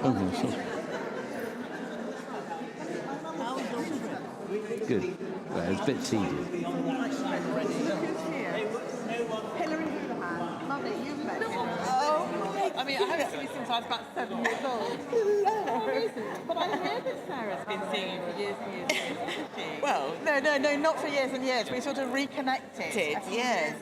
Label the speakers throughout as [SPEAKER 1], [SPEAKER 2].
[SPEAKER 1] Okay, so. Good. Well, it's a bit tedious.
[SPEAKER 2] I mean, I haven't seen you since I was about 7 years old. But I hear that Sarah's been singing for years and years and years. Well, no, not for years and years. We sort of reconnected. Yes.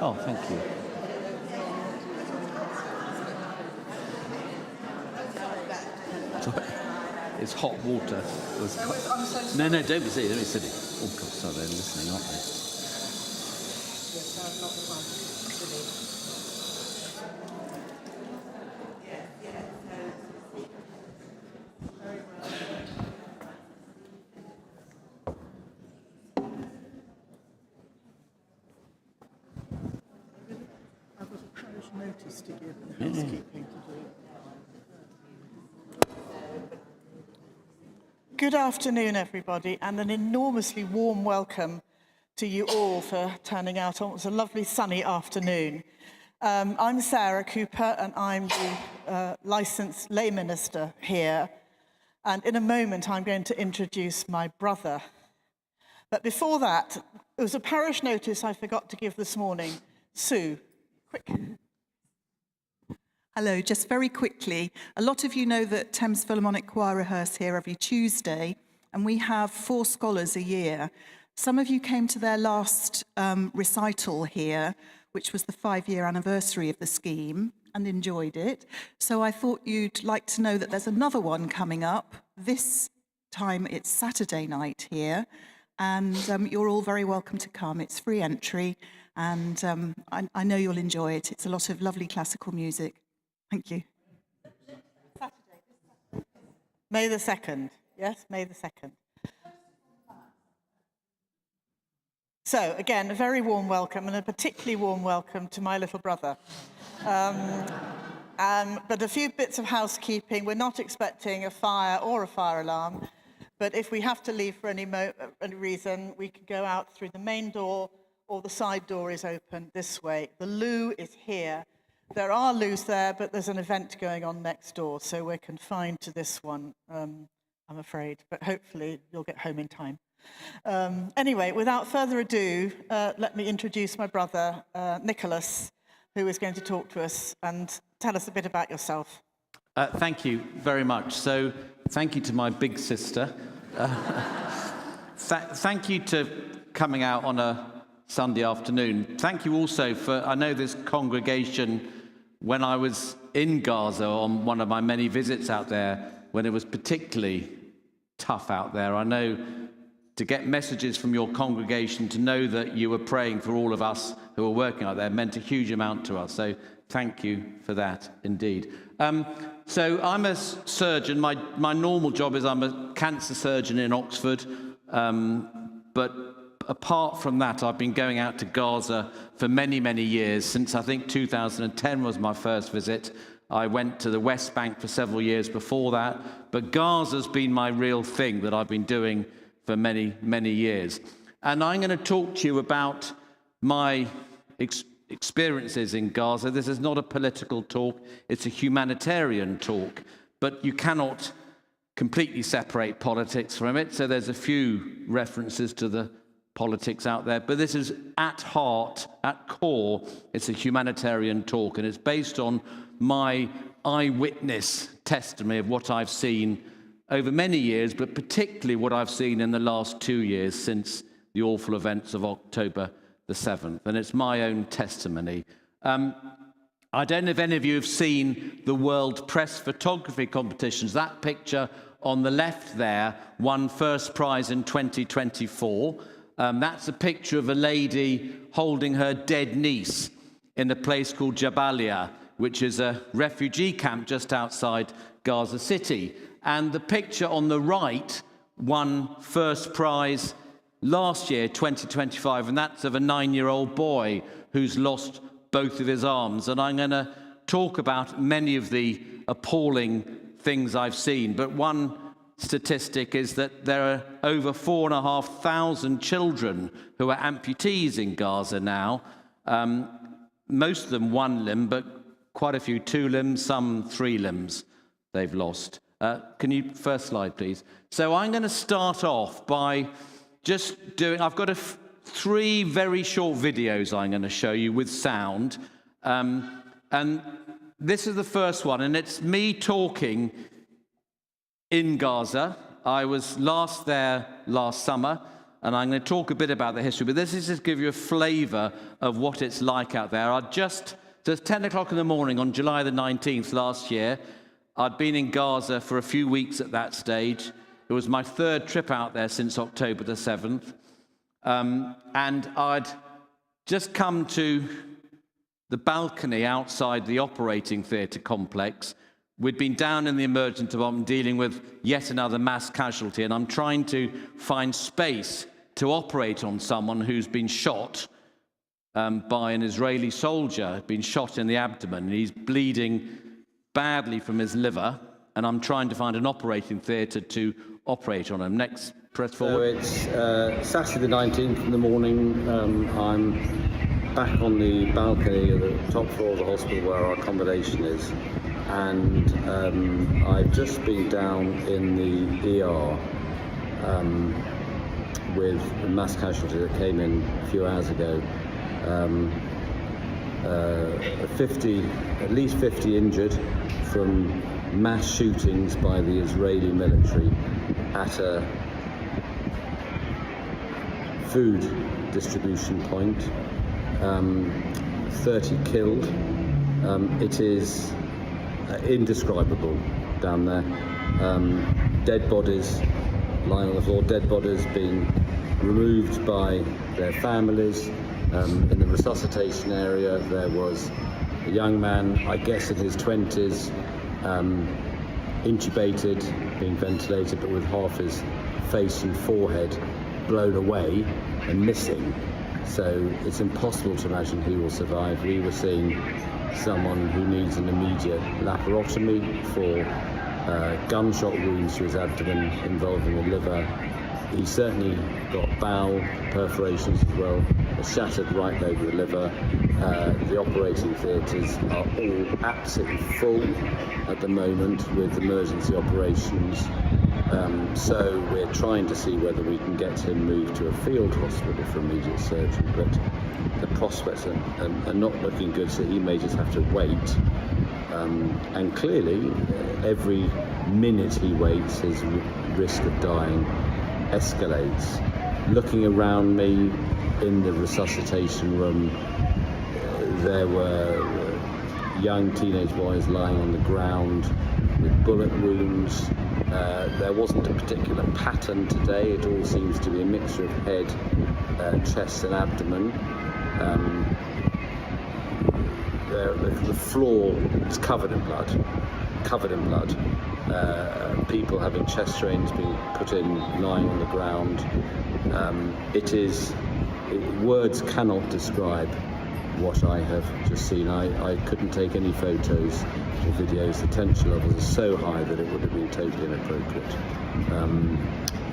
[SPEAKER 1] Oh, thank you. Sorry. It's hot water. No, don't be silly. Don't be silly. Oh, God, sorry, they're listening, aren't they?
[SPEAKER 3] Notice to give and housekeeping to do. Good afternoon, everybody, and an enormously warm welcome to you all for turning out. It was a lovely sunny afternoon. I'm Sarah Cooper, and I'm the licensed lay minister here. And in a moment, I'm going to introduce my brother. But before that, there was a parish notice I forgot to give this morning. Sue, quick.
[SPEAKER 4] Hello, just very quickly, a lot of you know that Thames Philharmonic Choir rehearse here every Tuesday, and we have 4 scholars a year. Some of you came to their last recital here, which was the 5-year anniversary of the scheme, and enjoyed it. So I thought you'd like to know that there's another one coming up. This time it's Saturday night here, and you're all very welcome to come. It's free entry, and I know you'll enjoy it. It's a lot of lovely classical music. Thank you.
[SPEAKER 3] May the 2nd. Yes, May the 2nd. So, again, a very warm welcome, and a particularly warm welcome to my little brother. But a few bits of housekeeping. We're not expecting a fire or a fire alarm, but if we have to leave for any reason, we can go out through the main door, or the side door is open this way. The loo is here. There are loos there, but there's an event going on next door, so we're confined to this one, I'm afraid. But hopefully you'll get home in time. Anyway, without further ado, let me introduce my brother, Nicholas, who is going to talk to us and tell us a bit about yourself.
[SPEAKER 1] Thank you very much. So, thank you to my big sister. Thank you to coming out on a Sunday afternoon. Thank you also for, I know this congregation, when I was in Gaza on one of my many visits out there, when it was particularly tough out there, I know to get messages from your congregation, to know that you were praying for all of us who were working out there, meant a huge amount to us. So thank you for that, indeed. So I'm a surgeon. My normal job is I'm a cancer surgeon in Oxford, but apart from that, I've been going out to Gaza for many, many years. Since I think 2010 was my first visit. I went to the West Bank for several years before that. But Gaza's been my real thing that I've been doing for many, many years. And I'm going to talk to you about my experiences in Gaza. This is not a political talk. It's a humanitarian talk. But you cannot completely separate politics from it. So there's a few references to the politics out there, but this is at heart, at core, it's a humanitarian talk, and it's based on my eyewitness testimony of what I've seen over many years, but particularly what I've seen in the last 2 years since the awful events of October the 7th, and it's my own testimony. I don't know if any of you have seen the World Press Photography Competitions. That picture on the left there won first prize in 2024. That's a picture of a lady holding her dead niece in a place called Jabalia, which is a refugee camp just outside Gaza City. And the picture on the right won first prize last year, 2025, and that's of a 9-year-old boy who's lost both of his arms. And I'm going to talk about many of the appalling things I've seen. But one statistic is that there are over 4,500 children who are amputees in Gaza now. Most of them one limb, but quite a few 2 limbs, some 3 limbs they've lost. Can you, first slide, please? So I'm going to start off by just doing, I've got 3 very short videos I'm going to show you with sound. And this is the first one, and it's me talking in Gaza. I was there last summer, and I'm going to talk a bit about the history, but this is just to give you a flavour of what it's like out there. So it's 10 o'clock in the morning on July the 19th last year. I'd been in Gaza for a few weeks at that stage. It was my 3rd trip out there since October the 7th. And I'd just come to the balcony outside the operating theatre complex. We'd been down in the emergency department dealing with yet another mass casualty, and I'm trying to find space to operate on someone who's been shot by an Israeli soldier, been shot in the abdomen, and he's bleeding badly from his liver, and I'm trying to find an operating theatre to operate on him. Next, press forward.
[SPEAKER 5] So it's Saturday the 19th in the morning. I'm back on the balcony of the top floor of the hospital where our accommodation is, and I've just been down in the ER with a mass casualty that came in a few hours ago. At least 50 injured from mass shootings by the Israeli military at a food distribution point. 30 killed. It is indescribable down there. Dead bodies lying on the floor, dead bodies being removed by their families. In the resuscitation area, there was a young man, I guess in his 20s, intubated, being ventilated, but with half his face and forehead blown away and missing. So it's impossible to imagine he will survive. We were seeing someone who needs an immediate laparotomy for gunshot wounds to his abdomen involving the liver. He certainly got bowel perforations as well, a shattered right lobe of the liver. The operating theatres are all absolutely full at the moment with emergency operations. So we're trying to see whether we can get him moved to a field hospital for immediate surgery, but the prospects are not looking good, so he may just have to wait. And clearly, every minute he waits, his risk of dying escalates. Looking around me in the resuscitation room, there were young teenage boys lying on the ground with bullet wounds. There wasn't a particular pattern today. It all seems to be a mixture of head, chest and abdomen. The floor is covered in blood. People having chest drains being put in, lying on the ground. Words cannot describe what I have just seen. I couldn't take any photos or videos. The tension levels are so high that it would have been totally inappropriate.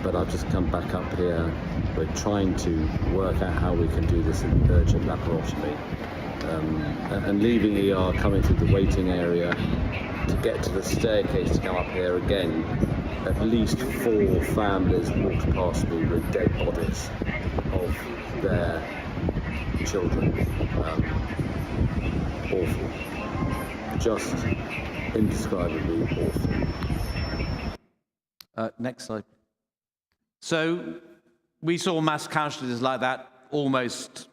[SPEAKER 5] But I've just come back up here. We're trying to work out how we can do this in urgent laparotomy. And leaving ER, coming through the waiting area, to get to the staircase to come up here again, at least 4 families walked past me with dead bodies of their children. Awful. Just indescribably awful.
[SPEAKER 1] Next slide. So we saw mass casualties like that almost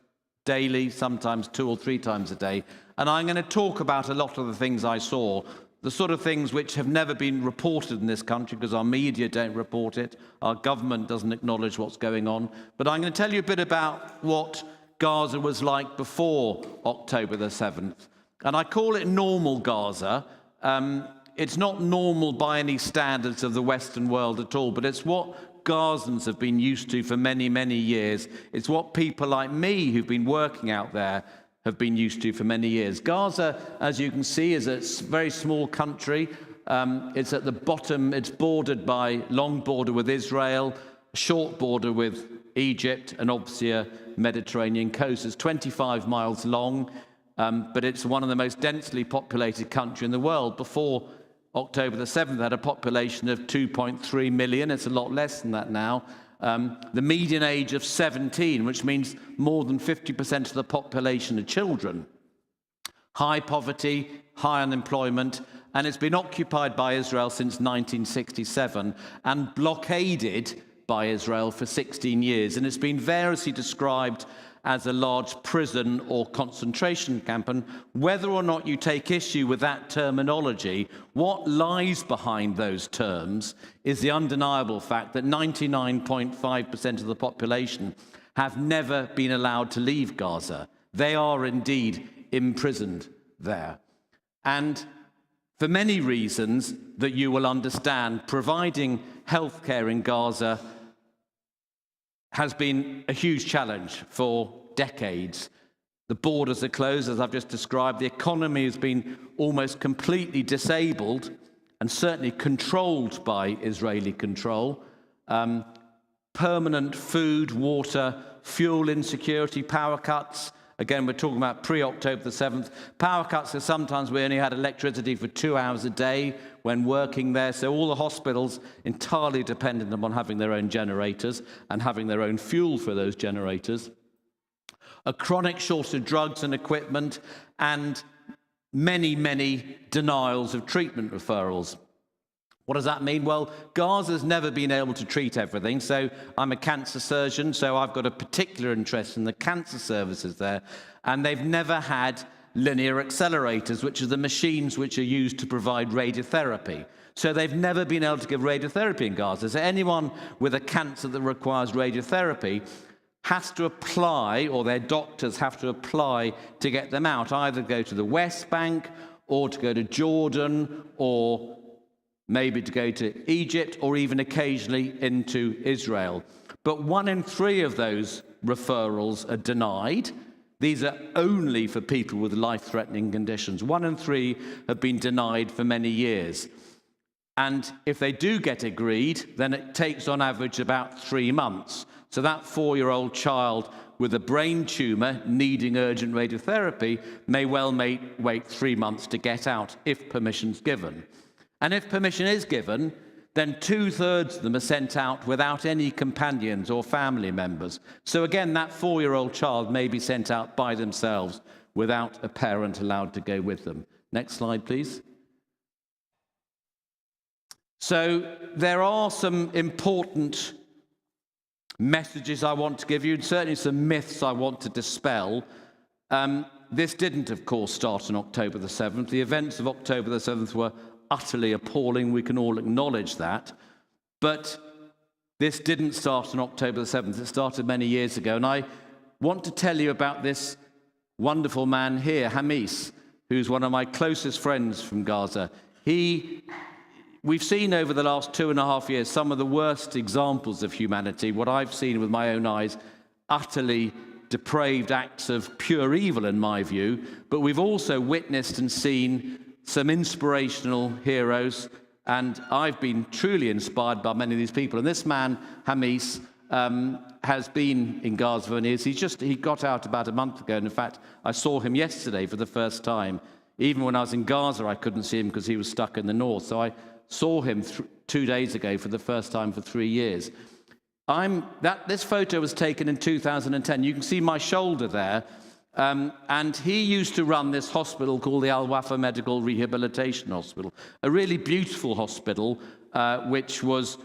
[SPEAKER 1] daily, sometimes 2 or 3 times a day. And I'm going to talk about a lot of the things I saw, the sort of things which have never been reported in this country because our media don't report it, our government doesn't acknowledge what's going on. But I'm going to tell you a bit about what Gaza was like before October the 7th. And I call it normal Gaza. It's not normal by any standards of the Western world at all, but it's what Gazans have been used to for many, many years. It's what people like me who've been working out there have been used to for many years. Gaza, as you can see, is a very small country. It's at the bottom. It's bordered by long border with Israel, a short border with Egypt, and obviously a Mediterranean coast. It's 25 miles long, but it's one of the most densely populated countries in the world. Before October the 7th, it had a population of 2.3 million. It's a lot less than that now. The median age of 17, which means more than 50% of the population are children. High poverty, high unemployment, and it's been occupied by Israel since 1967 and blockaded by Israel for 16 years. And it's been variously described as a large prison or concentration camp. And whether or not you take issue with that terminology, what lies behind those terms is the undeniable fact that 99.5% of the population have never been allowed to leave Gaza. They are indeed imprisoned there. And for many reasons that you will understand, providing healthcare in Gaza has been a huge challenge for decades. The borders are closed, as I've just described. The economy has been almost completely disabled and certainly controlled by Israeli control. Permanent food, water, fuel insecurity, power cuts. Again, we're talking about pre-October the 7th. Power cuts, so sometimes we only had electricity for 2 hours a day when working there. So all the hospitals entirely dependent upon having their own generators and having their own fuel for those generators. A chronic shortage of drugs and equipment, and many, many denials of treatment referrals. What does that mean? Well, Gaza's never been able to treat everything. So I'm a cancer surgeon, so I've got a particular interest in the cancer services there. And they've never had linear accelerators, which are the machines which are used to provide radiotherapy. So they've never been able to give radiotherapy in Gaza. So anyone with a cancer that requires radiotherapy has to apply, or their doctors have to apply to get them out, either go to the West Bank or to go to Jordan or maybe to go to Egypt or even occasionally into Israel. But 1 in 3 of those referrals are denied. These are only for people with life-threatening conditions. 1 in 3 have been denied for many years. And if they do get agreed, then it takes on average about 3 months. So that 4-year-old child with a brain tumor needing urgent radiotherapy may well wait 3 months to get out if permission's given. And if permission is given, then 2/3 of them are sent out without any companions or family members. So again, that 4-year-old child may be sent out by themselves without a parent allowed to go with them. Next slide, please. So there are some important messages I want to give you, and certainly some myths I want to dispel. This didn't, of course, start on October the 7th. The events of October the 7th were utterly appalling. We can all acknowledge that. But this didn't start on October the 7th. It started many years ago. And I want to tell you about this wonderful man here, Hamis, who's one of my closest friends from Gaza. We've seen over the last 2.5 years some of the worst examples of humanity, what I've seen with my own eyes, utterly depraved acts of pure evil in my view. But we've also witnessed and seen some inspirational heroes, and I've been truly inspired by many of these people. And this man, Hamis, has been in Gaza for years. He got out about a month ago, and in fact, I saw him yesterday for the first time. Even when I was in Gaza, I couldn't see him because he was stuck in the north. So I saw him 2 days ago for the first time for 3 years. This photo was taken in 2010. You can see my shoulder there. And he used to run this hospital called the Al Wafa Medical Rehabilitation Hospital, a really beautiful hospital, which was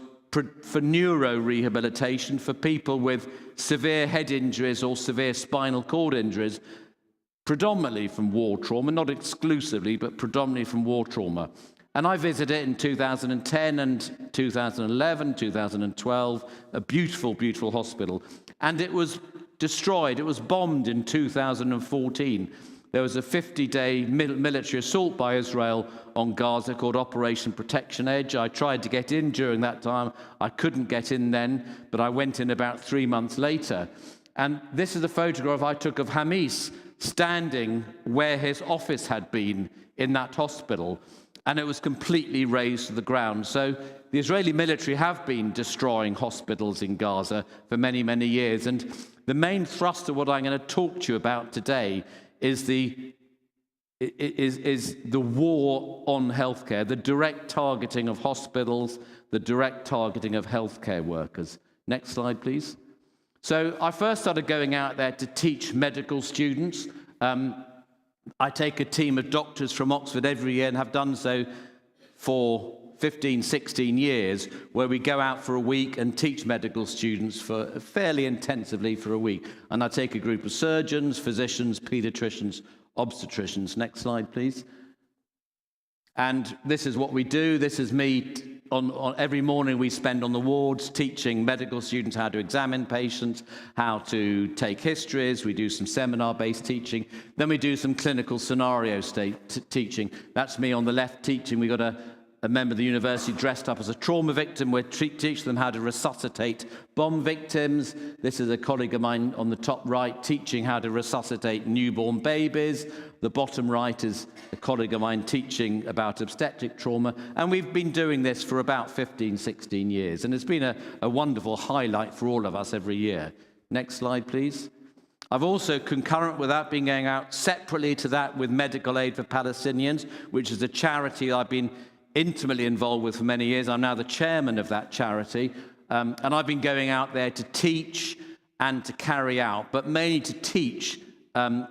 [SPEAKER 1] for neuro rehabilitation for people with severe head injuries or severe spinal cord injuries, predominantly from war trauma, not exclusively, but predominantly from war trauma. And I visited it in 2010 and 2011, 2012, a beautiful, beautiful hospital. And it was destroyed. It was bombed in 2014. there was a 50-day military assault by Israel on Gaza called Operation Protection Edge. I tried to get in during that time. I couldn't get in then, but I went in about 3 months later. And this is a photograph I took of Hamis standing where his office had been in that hospital, and it was completely razed to the ground. So the Israeli military have been destroying hospitals in Gaza for many, many years. And the main thrust of what I'm going to talk to you about today is the war on healthcare, the direct targeting of hospitals, the direct targeting of healthcare workers. Next slide, please. So I first started going out there to teach medical students. I take a team of doctors from Oxford every year and have done so for 15, 16 years, where we go out for a week and teach medical students fairly intensively for a week. And I take a group of surgeons, physicians, pediatricians, obstetricians. Next slide, please. And this is what we do. This is me on every morning we spend on the wards teaching medical students how to examine patients, how to take histories. We do some seminar-based teaching. Then we do some clinical scenario teaching. That's me on the left teaching. We got a member of the university dressed up as a trauma victim. We teach them how to resuscitate bomb victims. This is a colleague of mine on the top right teaching how to resuscitate newborn babies. The bottom right is a colleague of mine teaching about obstetric trauma. And we've been doing this for about 15, 16 years. And it's been a wonderful highlight for all of us every year. Next slide, please. I've also, concurrent with that, been going out separately to that with Medical Aid for Palestinians, which is a charity I've been intimately involved with for many years. I'm now the chairman of that charity. And I've been going out there to teach and to carry out, but mainly to teach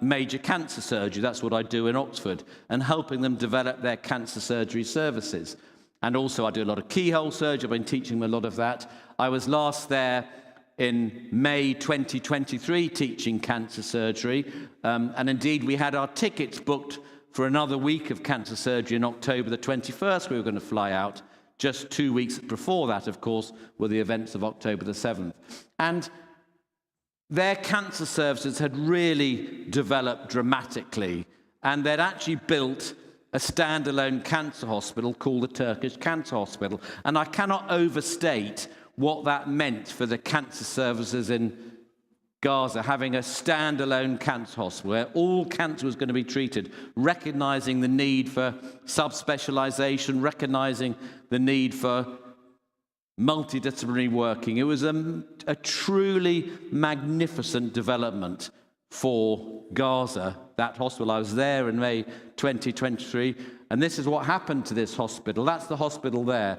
[SPEAKER 1] major cancer surgery. That's what I do in Oxford, and helping them develop their cancer surgery services. And also I do a lot of keyhole surgery. I've been teaching them a lot of that. I was last there in May 2023 teaching cancer surgery. And indeed, we had our tickets booked for another week of cancer surgery in October the 21st. We were going to fly out. Just 2 weeks before that, of course, were the events of October the 7th. And their cancer services had really developed dramatically, and they'd actually built a standalone cancer hospital called the Turkish Cancer Hospital. And I cannot overstate what that meant for the cancer services in Gaza, having a standalone cancer hospital where all cancer was going to be treated, recognizing the need for subspecialization, recognizing the need for multidisciplinary working. It was a truly magnificent development for Gaza, that hospital. I was there in May 2023, and this is what happened to this hospital. That's the hospital there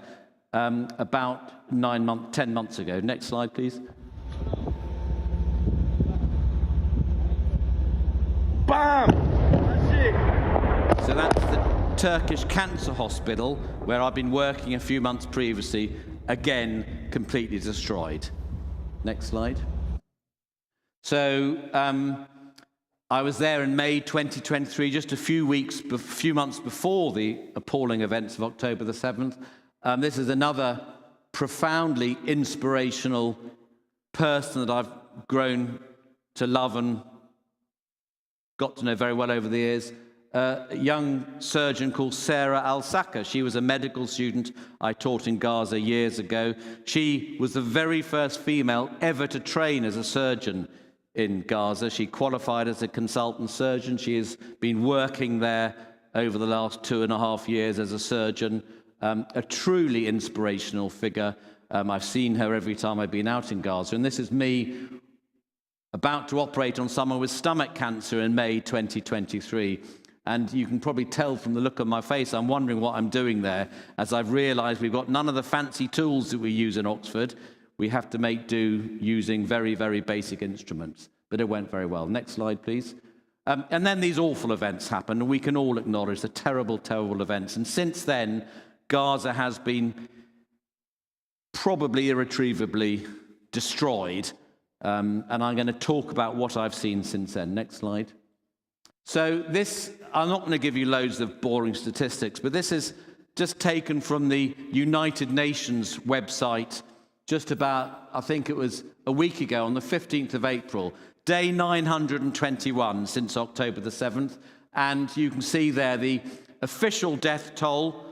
[SPEAKER 1] about 10 months ago. Next slide, please.
[SPEAKER 6] Bam! That's it.
[SPEAKER 1] So that's the Turkish Cancer Hospital, where I've been working a few months previously, again, completely destroyed. Next slide. So I was there in May 2023, just a few months before the appalling events of October the 7th. This is another profoundly inspirational person that I've grown to love and got to know very well over the years, a young surgeon called Sarah Al-Saka. She was a medical student I taught in Gaza years ago. She was the very first female ever to train as a surgeon in Gaza. She qualified as a consultant surgeon. She has been working there over the last 2.5 years as a surgeon, a truly inspirational figure. I've seen her every time I've been out in Gaza. And this is me about to operate on someone with stomach cancer in May 2023. And you can probably tell from the look on my face, I'm wondering what I'm doing there, as I've realized we've got none of the fancy tools that we use in Oxford. We have to make do using very, very basic instruments. But it went very well. Next slide, please. And then these awful events happened, and we can all acknowledge the terrible, terrible events. And since then, Gaza has been probably irretrievably destroyed. And I'm going to talk about what I've seen since then. Next slide. So this, I'm not going to give you loads of boring statistics, but this is just taken from the United Nations website just about, I think it was a week ago, on the 15th of April, day 921 since October the 7th. And you can see there the official death toll,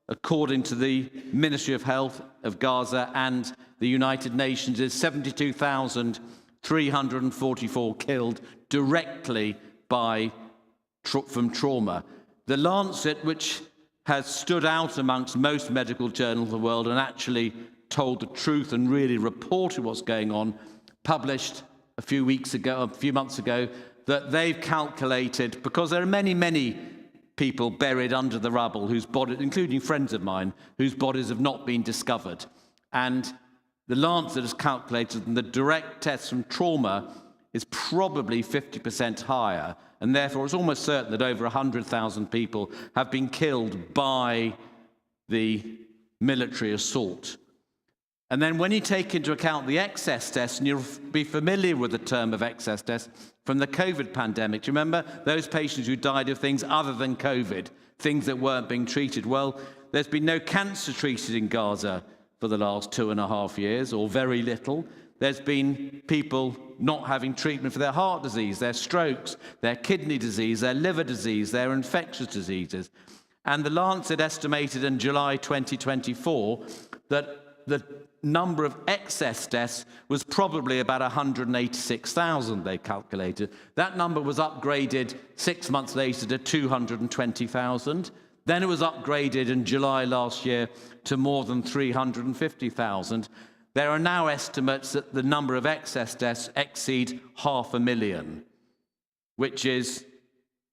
[SPEAKER 1] according to the Ministry of Health of Gaza and the United Nations, is 72,344 killed directly from trauma. The Lancet, which has stood out amongst most medical journals of the world and actually told the truth and really reported what's going on, published a few months ago, that they've calculated, because there are many, many people buried under the rubble, whose bodies, including friends of mine, whose bodies have not been discovered. And the Lancet has calculated that the direct deaths from trauma is probably 50% higher, and therefore it's almost certain that over 100,000 people have been killed by the military assault. And then when you take into account the excess deaths, and you'll be familiar with the term of excess deaths from the COVID pandemic. Do you remember those patients who died of things other than COVID, things that weren't being treated? Well, there's been no cancer treated in Gaza for the last 2.5 years, or very little. There's been people not having treatment for their heart disease, their strokes, their kidney disease, their liver disease, their infectious diseases. And the Lancet estimated in July 2024 that the number of excess deaths was probably about 186,000, they calculated. That number was upgraded 6 months later to 220,000. Then it was upgraded in July last year to more than 350,000. There are now estimates that the number of excess deaths exceed 500,000, which is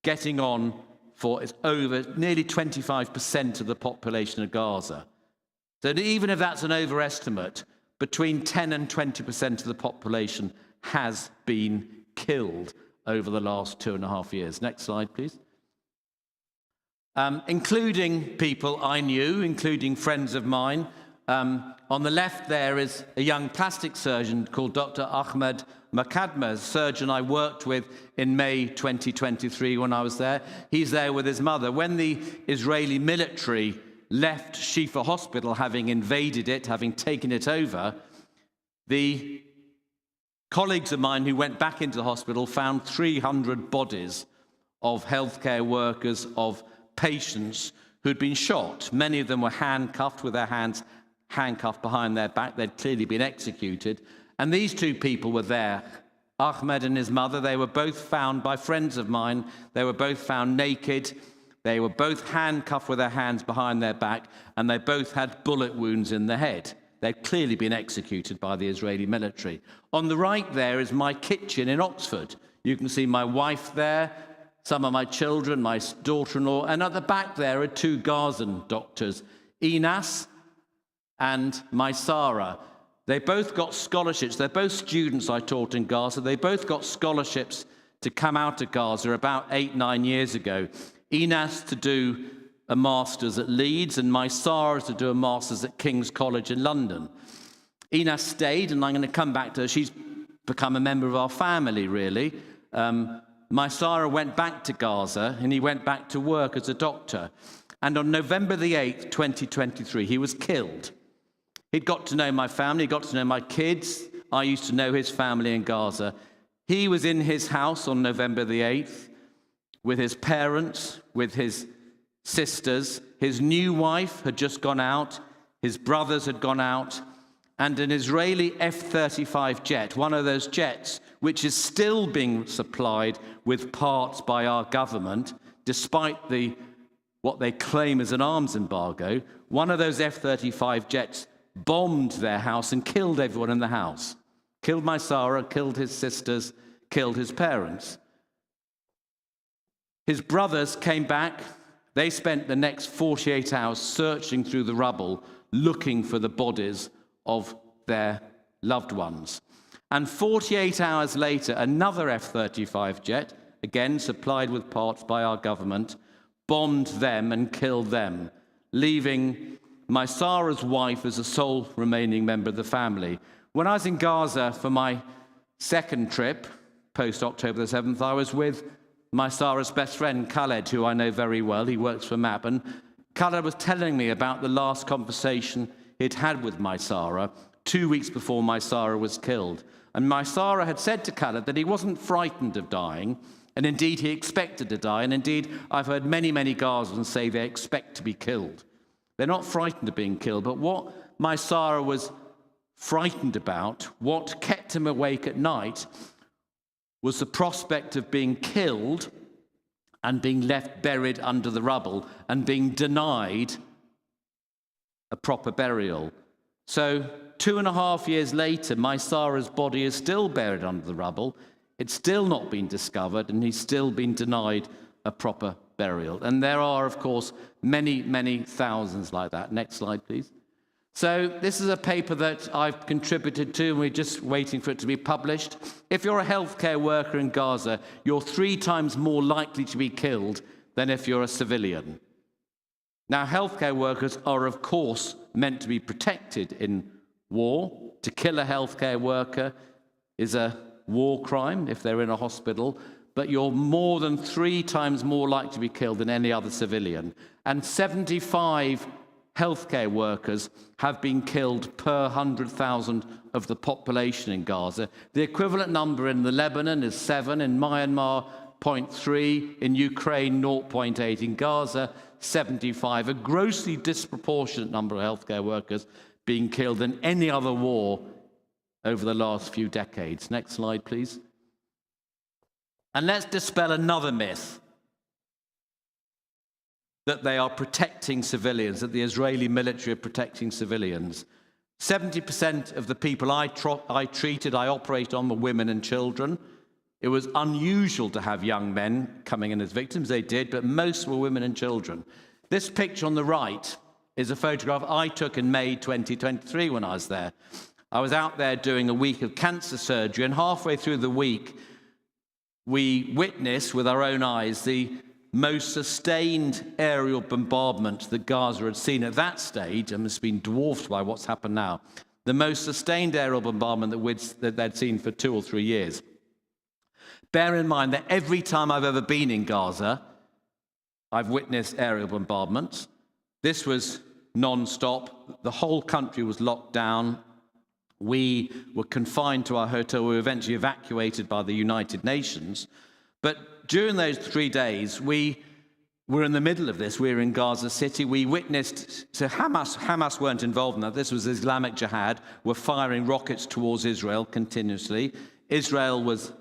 [SPEAKER 1] getting on for it's over nearly 25% of the population of Gaza. So even if that's an overestimate, between 10 and 20% of the population has been killed over the last 2.5 years. Next slide, please. Including people I knew, including friends of mine. On the left there is a young plastic surgeon called Dr. Ahmed Makadma, a surgeon I worked with in May 2023 when I was there. He's there with his mother. When the Israeli military left Shifa Hospital, having invaded it, having taken it over, the colleagues of mine who went back into the hospital found 300 bodies of healthcare workers, of patients who'd been shot. Many of them were handcuffed with their hands handcuffed behind their back. They'd clearly been executed. And these two people were there, Ahmed and his mother. They were both found by friends of mine. They were both found naked. They were both handcuffed with their hands behind their back, and they both had bullet wounds in the head. They'd clearly been executed by the Israeli military. On the right there is my kitchen in Oxford. You can see my wife there, some of my children, my daughter-in-law, and at the back there are two Gazan doctors, Inas and Maisara. They both got scholarships. They're both students I taught in Gaza. They both got scholarships to come out to Gaza about 8-9 years ago. Inas to do a master's at Leeds, and Maisara to do a master's at King's College in London. Inas stayed, and I'm going to come back to her. She's become a member of our family, really. Maisara went back to Gaza, and he went back to work as a doctor. And on November the 8th, 2023, he was killed. He'd got to know my family, got to know my kids. I used to know his family in Gaza. He was in his house on November the 8th with his parents, with his sisters. His new wife had just gone out. His brothers had gone out. And an Israeli F-35 jet, one of those jets which is still being supplied with parts by our government, despite what they claim is an arms embargo, one of those F-35 jets bombed their house and killed everyone in the house. Killed Maisara, killed his sisters, killed his parents. His brothers came back. They spent the next 48 hours searching through the rubble, looking for the bodies of their loved ones. And 48 hours later, another F-35 jet, again supplied with parts by our government, bombed them and killed them, leaving Maisara's wife as the sole remaining member of the family. When I was in Gaza for my second trip, post-October the 7th, I was with Maisara's best friend, Khaled, who I know very well. He works for MAP. And Khaled was telling me about the last conversation he'd had with Maisara 2 weeks before Maisara was killed. And Maisara had said to Khaled that he wasn't frightened of dying. And indeed, he expected to die. And indeed, I've heard many, many Gazans say they expect to be killed. They're not frightened of being killed, but what my Sarah was frightened about, what kept him awake at night, was the prospect of being killed and being left buried under the rubble and being denied a proper burial. So 2.5 years later, my Sarah's body is still buried under the rubble. It's still not been discovered, and he's still been denied a proper burial. And there are, of course, many, many thousands like that. Next slide, please. So this is a paper that I've contributed to, and we're just waiting for it to be published. If you're a healthcare worker in Gaza, you're 3 times more likely to be killed than if you're a civilian. Now, healthcare workers are, of course, meant to be protected in war. To kill a healthcare worker is a war crime if they're in a hospital, but you're more than 3 times more likely to be killed than any other civilian. And 75 healthcare workers have been killed per 100,000 of the population in Gaza. The equivalent number in the Lebanon is 7, in Myanmar 0.3, in Ukraine 0.8, in Gaza 75, a grossly disproportionate number of healthcare workers being killed than any other war over the last few decades. Next slide, please. And let's dispel another myth, that they are protecting civilians, that the Israeli military are protecting civilians. 70% of the people I operate on were women and children. It was unusual to have young men coming in as victims. They did, but most were women and children. This picture on the right is a photograph I took in May 2023 when I was there. I was out there doing a week of cancer surgery, and halfway through the week, we witnessed with our own eyes the most sustained aerial bombardment that Gaza had seen at that stage, and it's been dwarfed by what's happened now. The most sustained aerial bombardment that they'd seen for 2 or 3 years. Bear in mind that every time I've ever been in Gaza, I've witnessed aerial bombardments. This was non-stop. The whole country was locked down. We were confined to our hotel. We were eventually evacuated by the United Nations. But during those 3 days, we were in the middle of this. We were in Gaza City. We witnessed, so Hamas weren't involved in that. This was Islamic Jihad, were firing rockets towards Israel continuously. Israel was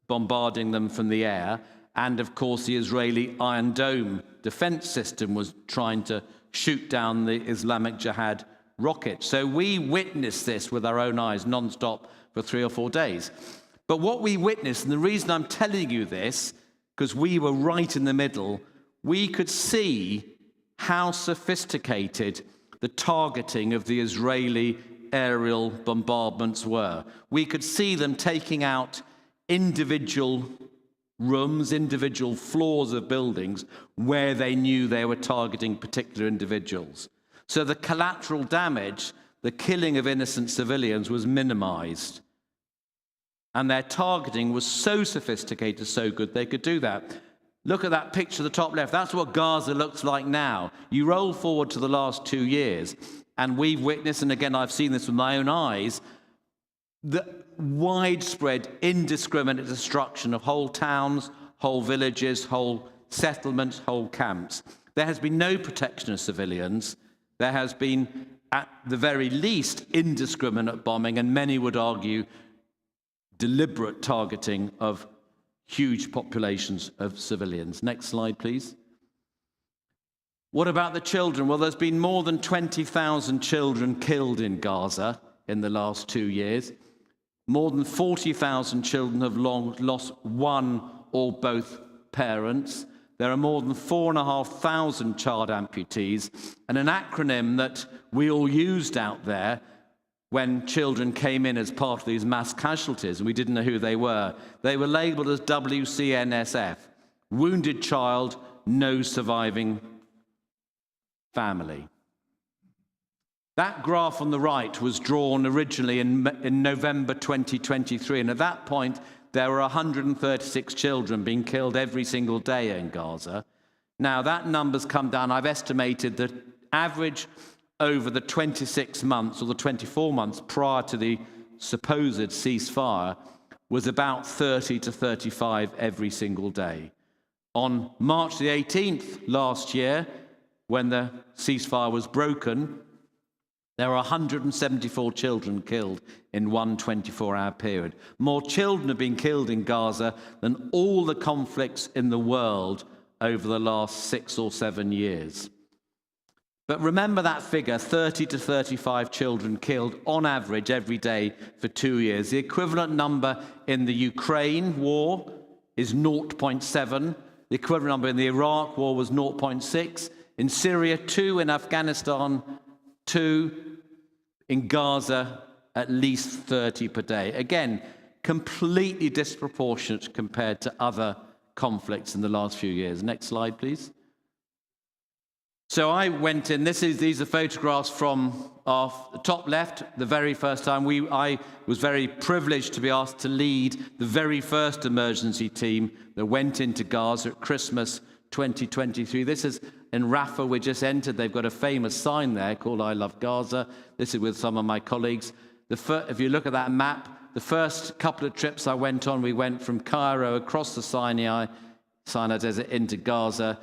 [SPEAKER 1] bombarding them from the air. And of course, the Israeli Iron Dome defense system was trying to shoot down the Islamic Jihad rockets. So we witnessed this with our own eyes non-stop for 3 or 4 days. But what we witnessed, and the reason I'm telling you this, because we were right in the middle, we could see how sophisticated the targeting of the Israeli aerial bombardments were. We could see them taking out individual rooms, individual floors of buildings where they knew they were targeting particular individuals. So the collateral damage, the killing of innocent civilians, was minimized. And their targeting was so sophisticated, so good, they could do that. Look at that picture at the top left. That's what Gaza looks like now. You roll forward to the last 2 years, and we've witnessed, and again, I've seen this with my own eyes, the widespread, indiscriminate destruction of whole towns, whole villages, whole settlements, whole camps. There has been no protection of civilians. There has been, at the very least, indiscriminate bombing, and many would argue deliberate targeting of huge populations of civilians. Next slide, please. What about the children? Well, there's been more than 20,000 children killed in Gaza in the last 2 years. More than 40,000 children have lost one or both parents. There are more than 4,500 child amputees, and an acronym that we all used out there when children came in as part of these mass casualties, and we didn't know who they were. They were labeled as WCNSF, Wounded Child, No Surviving Family. That graph on the right was drawn originally in November 2023, and at that point, there were 136 children being killed every single day in Gaza. Now, that number's come down. I've estimated that average over the 26 months or the 24 months prior to the supposed ceasefire was about 30 to 35 every single day. On March the 18th last year, when the ceasefire was broken, there were 174 children killed in one 24-hour period. More children have been killed in Gaza than all the conflicts in the world over the last 6 or 7 years. But remember that figure, 30 to 35 children killed on average every day for 2 years. The equivalent number in the Ukraine war is 0.7. The equivalent number in the Iraq war was 0.6. In Syria, 2. In Afghanistan, 2. In Gaza, at least 30 per day. Again, completely disproportionate compared to other conflicts in the last few years. Next slide, please. So I went in, these are photographs from our top left, the very first time. I was very privileged to be asked to lead the very first emergency team that went into Gaza at Christmas 2023. This is in Rafah, we just entered. They've got a famous sign there called I Love Gaza. This is with some of my colleagues. If you look at that map, the first couple of trips I went on, we went from Cairo across the Sinai Desert into Gaza.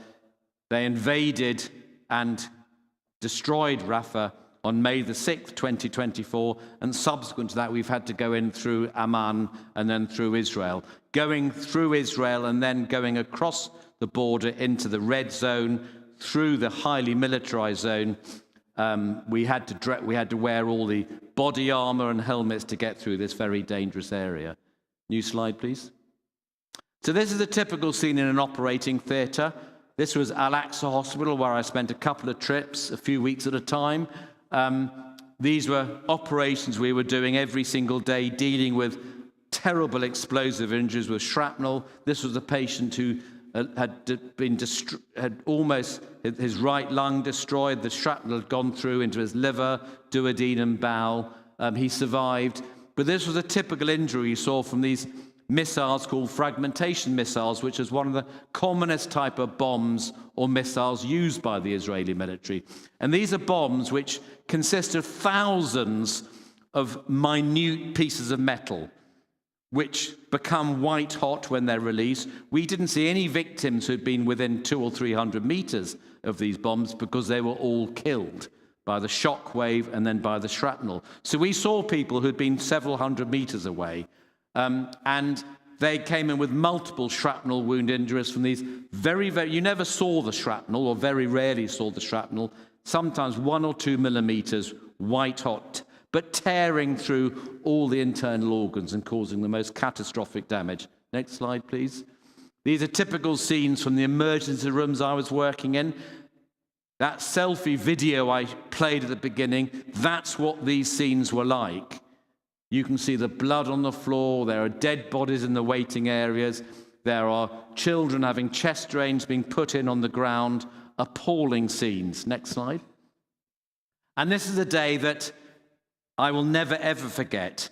[SPEAKER 1] They invaded and destroyed Rafah on May the 6th, 2024, and subsequent to that, we've had to go in through Amman and then through Israel. Going through Israel and then going across the border into the red zone, through the highly militarized zone, we had to wear all the body armor and helmets to get through this very dangerous area. New slide, please. So this is a typical scene in an operating theatre. This was Al-Aqsa Hospital, where I spent a couple of trips, a few weeks at a time. These were operations we were doing every single day, dealing with terrible explosive injuries with shrapnel. This was a patient who had almost his right lung destroyed. The shrapnel had gone through into his liver, duodenum, bowel. He survived. But this was a typical injury you saw from these missiles called fragmentation missiles, which is one of the commonest type of bombs or missiles used by the Israeli military. And these are bombs which consist of thousands of minute pieces of metal, which become white hot when they're released. We didn't see any victims who'd been within 200 or 300 meters of these bombs because they were all killed by the shock wave and then by the shrapnel. So we saw people who'd been several hundred meters away, and they came in with multiple shrapnel wound injuries from these you never saw the shrapnel, or very rarely saw the shrapnel, sometimes 1 or 2 millimeters white hot, but tearing through all the internal organs and causing the most catastrophic damage. Next slide, please. These are typical scenes from the emergency rooms I was working in. That selfie video I played at the beginning, that's what these scenes were like. You can see the blood on the floor. There are dead bodies in the waiting areas. There are children having chest drains being put in on the ground. Appalling scenes. Next slide. And this is a day that I will never, ever forget.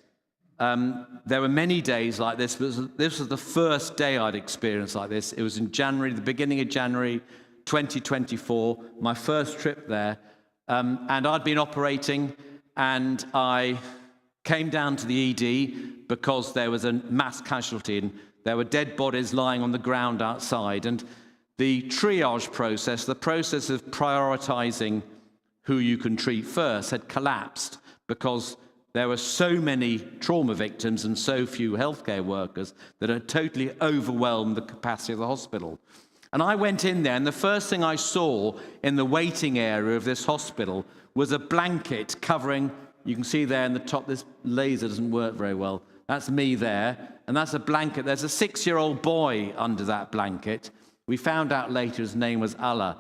[SPEAKER 1] There were many days like this, but this was the first day I'd experienced like this. It was in January, the beginning of January 2024, my first trip there. And I'd been operating, and I came down to the ED because there was a mass casualty and there were dead bodies lying on the ground outside. And the triage process, the process of prioritizing who you can treat first, had collapsed because there were so many trauma victims and so few healthcare workers that it totally overwhelmed the capacity of the hospital. And I went in there, and the first thing I saw in the waiting area of this hospital was a blanket covering. You can see there in the top, this laser doesn't work very well. That's me there, and that's a blanket. There's a 6-year-old boy under that blanket. We found out later his name was Allah.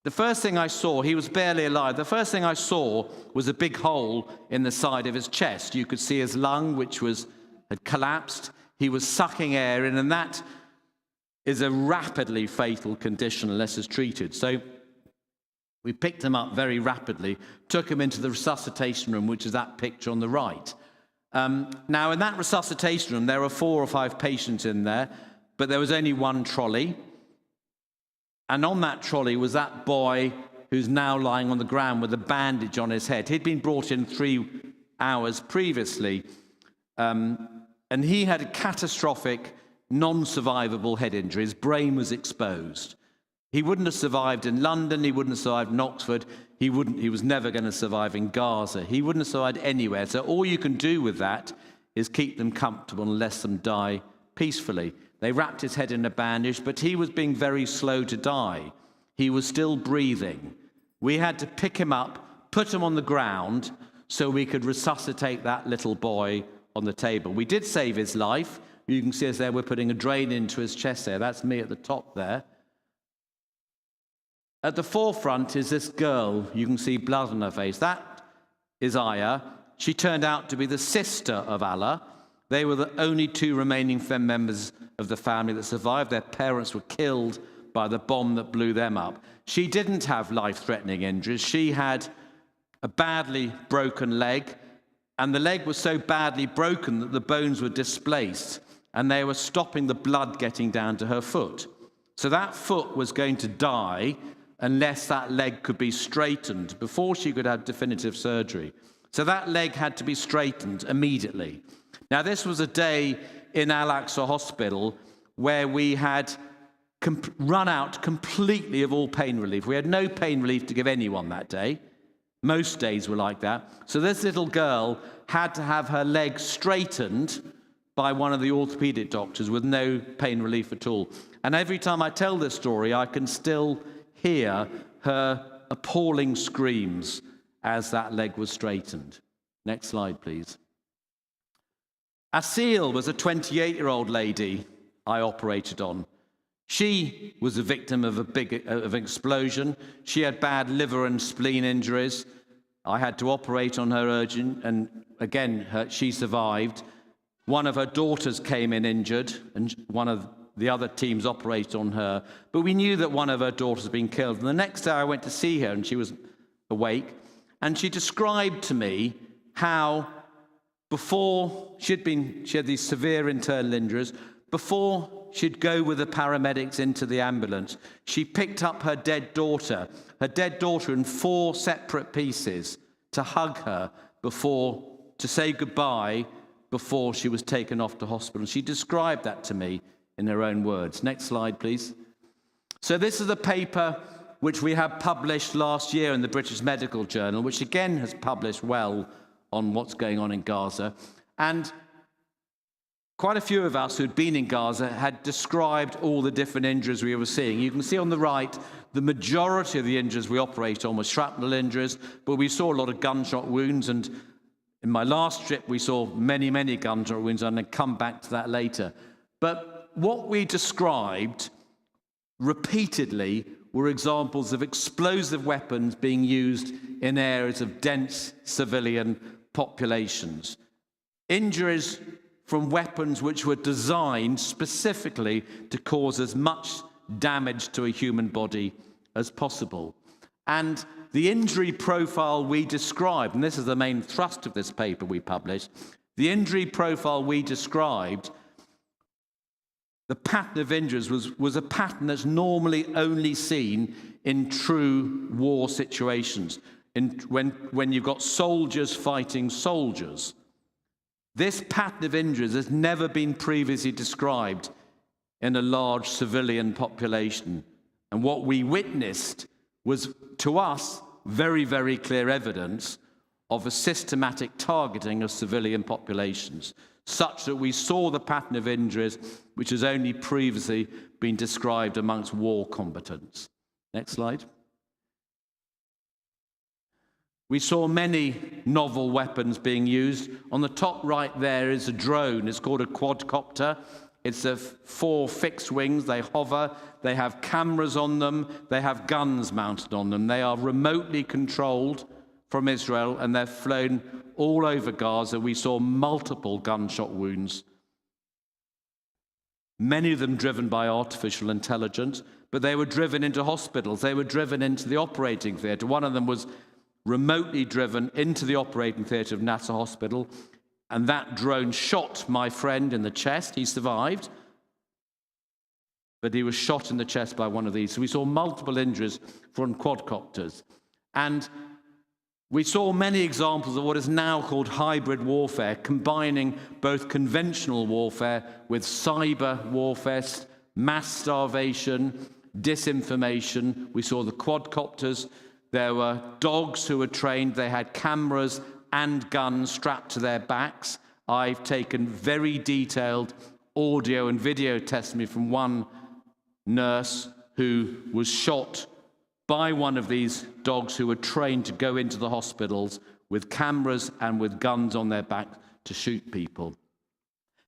[SPEAKER 1] The first thing I saw, he was barely alive. The first thing I saw was a big hole in the side of his chest. You could see his lung, which had collapsed. He was sucking air in, and that is a rapidly fatal condition unless it's treated. So we picked him up very rapidly, took him into the resuscitation room, which is that picture on the right. Now, in that resuscitation room, there were 4 or 5 patients in there, but there was only one trolley. And on that trolley was that boy who's now lying on the ground with a bandage on his head. He'd been brought in 3 hours previously and he had a catastrophic, non-survivable head injury. His brain was exposed. He wouldn't have survived in London. He wouldn't have survived in Oxford. He was never going to survive in Gaza. He wouldn't have survived anywhere. So all you can do with that is keep them comfortable and let them die peacefully. They wrapped his head in a bandage, but he was being very slow to die. He was still breathing. We had to pick him up, put him on the ground, so we could resuscitate that little boy on the table. We did save his life. You can see us there, we're putting a drain into his chest there. That's me at the top there. At the forefront is this girl. You can see blood on her face. That is Aya. She turned out to be the sister of Allah. They were the only two remaining members of the family that survived. Their parents were killed by the bomb that blew them up. She didn't have life-threatening injuries. She had a badly broken leg, and the leg was so badly broken that the bones were displaced, and they were stopping the blood getting down to her foot. So that foot was going to die unless that leg could be straightened before she could have definitive surgery. So that leg had to be straightened immediately. Now, this was a day in Al-Aqsa Hospital where we had run out completely of all pain relief. We had no pain relief to give anyone that day. Most days were like that. So this little girl had to have her leg straightened by one of the orthopedic doctors with no pain relief at all. And every time I tell this story, I can still hear her appalling screams as that leg was straightened. Next slide, please. Asil was a 28-year-old lady I operated on. She was a victim of an explosion. She had bad liver and spleen injuries. I had to operate on her urgent, and again, she survived. One of her daughters came in injured, and one of the other teams operated on her. But we knew that one of her daughters had been killed. And the next day I went to see her, and she was awake, and she described to me how before she had these severe internal injuries, before she'd go with the paramedics into the ambulance, she picked up her dead daughter in 4 separate pieces to hug her to say goodbye before she was taken off to hospital. She described that to me in her own words. Next slide, please. So this is a paper which we have published last year in the British Medical Journal, which again has published well on what's going on in Gaza. And quite a few of us who'd been in Gaza had described all the different injuries we were seeing. You can see on the right, the majority of the injuries we operate on were shrapnel injuries, but we saw a lot of gunshot wounds. And in my last trip, we saw many, many gunshot wounds, and I'll come back to that later. But what we described repeatedly were examples of explosive weapons being used in areas of dense civilian populations. Injuries from weapons which were designed specifically to cause as much damage to a human body as possible. And the injury profile we described, and this is the main thrust of this paper we published, the injury profile we described, the pattern of injuries was a pattern that's normally only seen in true war situations, when you've got soldiers fighting soldiers. This pattern of injuries has never been previously described in a large civilian population. And what we witnessed was, to us, very, very clear evidence of a systematic targeting of civilian populations, such that we saw the pattern of injuries which has only previously been described amongst war combatants. Next slide. We saw many novel weapons being used. On the top right there is a drone. It's called a quadcopter. It's 4 fixed wings. They hover. They have cameras on them. They have guns mounted on them. They are remotely controlled from Israel, and they're flown all over Gaza. We saw multiple gunshot wounds, many of them driven by artificial intelligence, but they were driven into hospitals. They were driven into the operating theatre. One of them was remotely driven into the operating theatre of Nasser Hospital, and that drone shot my friend in the chest. He survived, but he was shot in the chest by one of these. So we saw multiple injuries from quadcopters. And We saw many examples of what is now called hybrid warfare, combining both conventional warfare with cyber warfare, mass starvation, disinformation. We saw the quadcopters. There were dogs who were trained. They had cameras and guns strapped to their backs. I've taken very detailed audio and video testimony from one nurse who was shot by one of these dogs who were trained to go into the hospitals with cameras and with guns on their back to shoot people.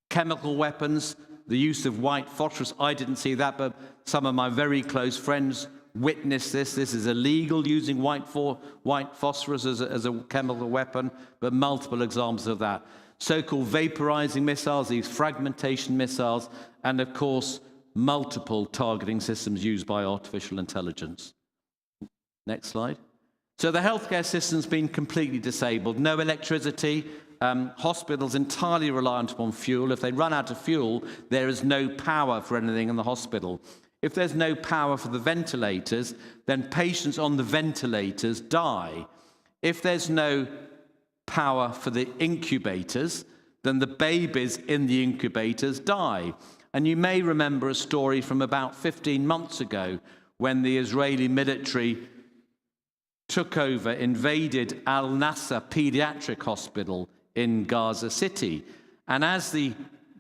[SPEAKER 1] Chemical weapons, the use of white phosphorus, I didn't see that, but some of my very close friends witnessed this. This is illegal, using white phosphorus as a chemical weapon, but multiple examples of that. So-called vaporizing missiles, these fragmentation missiles, and of course, multiple targeting systems used by artificial intelligence. Next slide. So the healthcare system's been completely disabled. No electricity, hospitals entirely reliant upon fuel. If they run out of fuel, there is no power for anything in the hospital. If there's no power for the ventilators, then patients on the ventilators die. If there's no power for the incubators, then the babies in the incubators die. And you may remember a story from about 15 months ago when the Israeli military took over, invaded Al Nasser Pediatric Hospital in Gaza City. And as the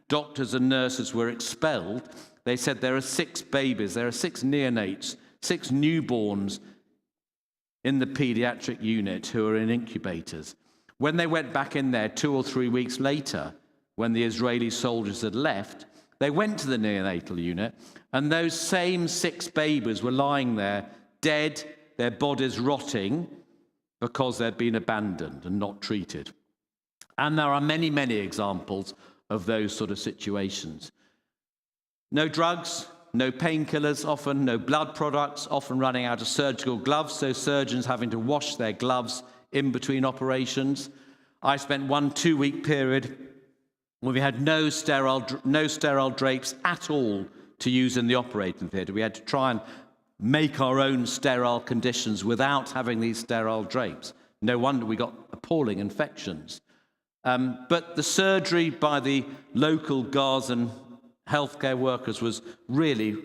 [SPEAKER 1] doctors and nurses were expelled, they said there are 6 babies, there are 6 neonates, 6 newborns in the pediatric unit who are in incubators. When they went back in there 2 or 3 weeks later, when the Israeli soldiers had left, they went to the neonatal unit, and those same 6 babies were lying there, dead, their bodies rotting, because they'd been abandoned and not treated. And there are many, many examples of those sort of situations. No drugs, no painkillers often, no blood products, often running out of surgical gloves, so surgeons having to wash their gloves in between operations. I spent 1 2-week period where we had no sterile drapes at all to use in the operating theatre. We had to try and make our own sterile conditions without having these sterile drapes. No wonder we got appalling infections. But the surgery by the local Gazan healthcare workers was really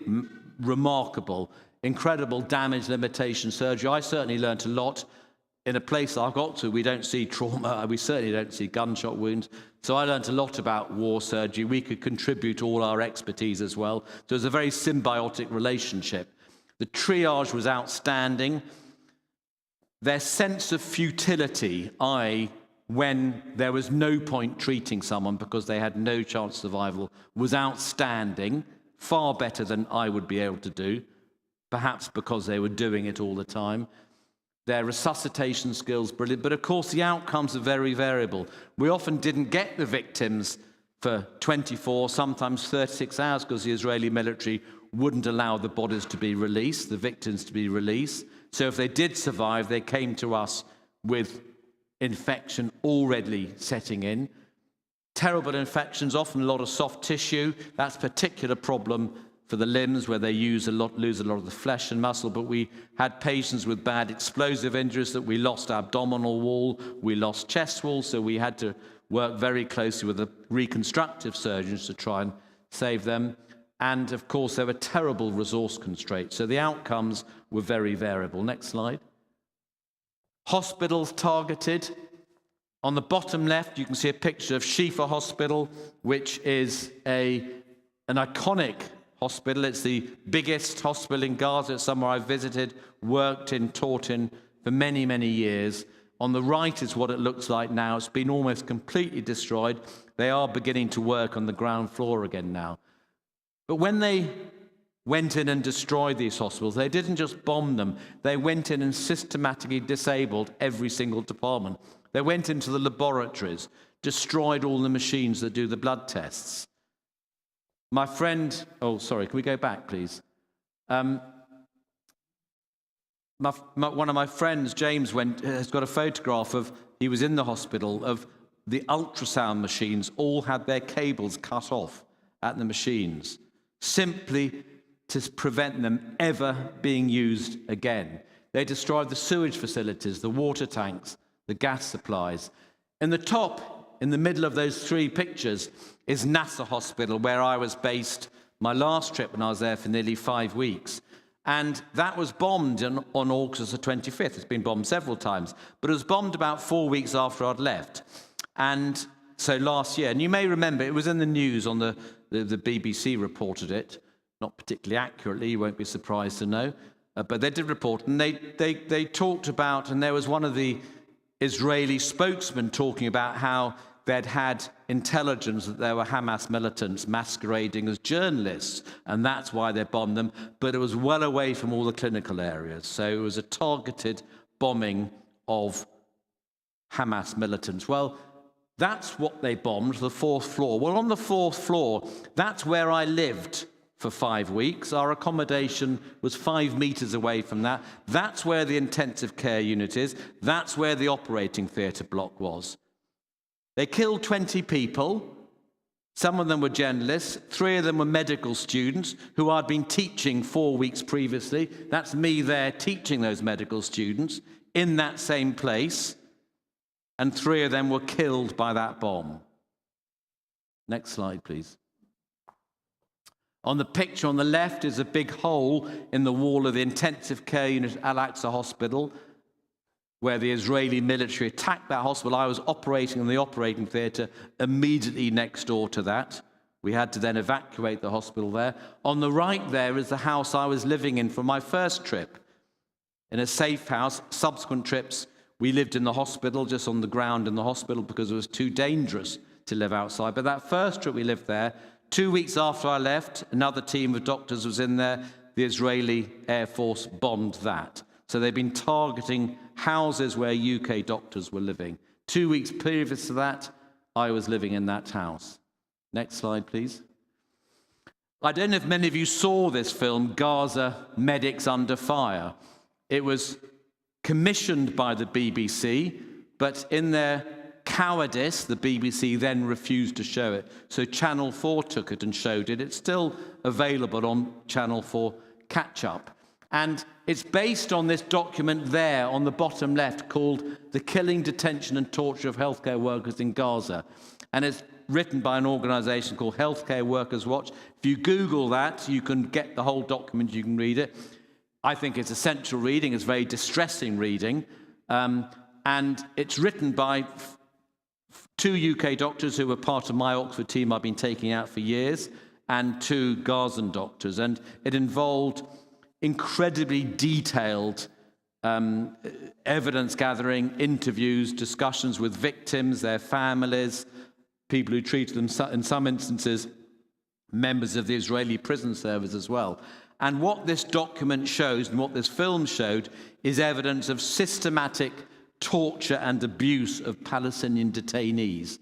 [SPEAKER 1] remarkable. Incredible damage limitation surgery. I certainly learned a lot. In a place I've got to, we don't see trauma, we certainly don't see gunshot wounds. So I learned a lot about war surgery. We could contribute all our expertise as well. So it was a very symbiotic relationship. The triage was outstanding. Their sense of futility, i.e., when there was no point treating someone because they had no chance of survival, was outstanding, far better than I would be able to do, perhaps because they were doing it all the time. Their resuscitation skills, brilliant, but of course the outcomes are very variable. We often didn't get the victims for 24, sometimes 36 hours because the Israeli military wouldn't allow the bodies to be released, the victims to be released. So if they did survive, they came to us with infection already setting in. Terrible infections, often a lot of soft tissue. That's a particular problem for the limbs where they lose a lot of the flesh and muscle, but we had patients with bad explosive injuries that we lost abdominal wall, we lost chest wall, so we had to work very closely with the reconstructive surgeons to try and save them. And of course, there were terrible resource constraints, so the outcomes were very variable. Next slide. Hospitals targeted. On the bottom left, you can see a picture of Shifa Hospital, which is an iconic hospital. It's the biggest hospital in Gaza. It's somewhere I've visited, worked in, taught in for many, many years. On the right is what it looks like now. It's been almost completely destroyed. They are beginning to work on the ground floor again now. But when they went in and destroyed these hospitals, they didn't just bomb them. They went in and systematically disabled every single department. They went into the laboratories, destroyed all the machines that do the blood tests. My friend, oh, sorry, can we go back, please? One of my friends, James, has got a photograph of, he was in the hospital, of the ultrasound machines all had their cables cut off at the machines, simply to prevent them ever being used again. They destroyed the sewage facilities, the water tanks, the gas supplies. In the top, in the middle of those three pictures, is NASA Hospital, where I was based my last trip when I was there for nearly 5 weeks. And that was bombed on August the 25th. It's been bombed several times, but it was bombed about 4 weeks after I'd left. And so last year, and you may remember, it was in the news on the BBC reported it, not particularly accurately, you won't be surprised to know, but they did report, and they talked about, and there was one of the Israeli spokesmen talking about how they'd had intelligence that there were Hamas militants masquerading as journalists, and that's why they bombed them, but it was well away from all the clinical areas. So it was a targeted bombing of Hamas militants. Well, that's what they bombed, the 4th floor. Well, on the 4th floor, that's where I lived for 5 weeks. Our accommodation was 5 meters away from that. That's where the intensive care unit is. That's where the operating theatre block was. They killed 20 people. Some of them were journalists. 3 of them were medical students who I'd been teaching 4 weeks previously. That's me there teaching those medical students in that same place. And 3 of them were killed by that bomb. Next slide, please. On the picture on the left is a big hole in the wall of the intensive care unit at Al-Aqsa Hospital, where the Israeli military attacked that hospital. I was operating in the operating theatre immediately next door to that. We had to then evacuate the hospital there. On the right there is the house I was living in for my first trip, in a safe house. Subsequent trips, we lived in the hospital, just on the ground in the hospital, because it was too dangerous to live outside. But that first trip we lived there, 2 weeks after I left, another team of doctors was in there. The Israeli Air Force bombed that. So they've been targeting houses where UK doctors were living. 2 weeks previous to that, I was living in that house. Next slide, please. I don't know if many of you saw this film, Gaza, Medics Under Fire. It was commissioned by the BBC, but in their cowardice, the BBC then refused to show it. So Channel 4 took it and showed it. It's still available on Channel 4 catch-up. And it's based on this document there on the bottom left called The Killing, Detention and Torture of Healthcare Workers in Gaza. And it's written by an organisation called Healthcare Workers Watch. If you Google that, you can get the whole document, you can read it. I think it's essential reading, it's very distressing reading. And it's written by 2 UK doctors who were part of my Oxford team I've been taking out for years, and 2 Gazan doctors. And it involved incredibly detailed evidence gathering, interviews, discussions with victims, their families, people who treated them, in some instances, members of the Israeli prison service as well. And what this document shows, and what this film showed, is evidence of systematic torture and abuse of Palestinian detainees.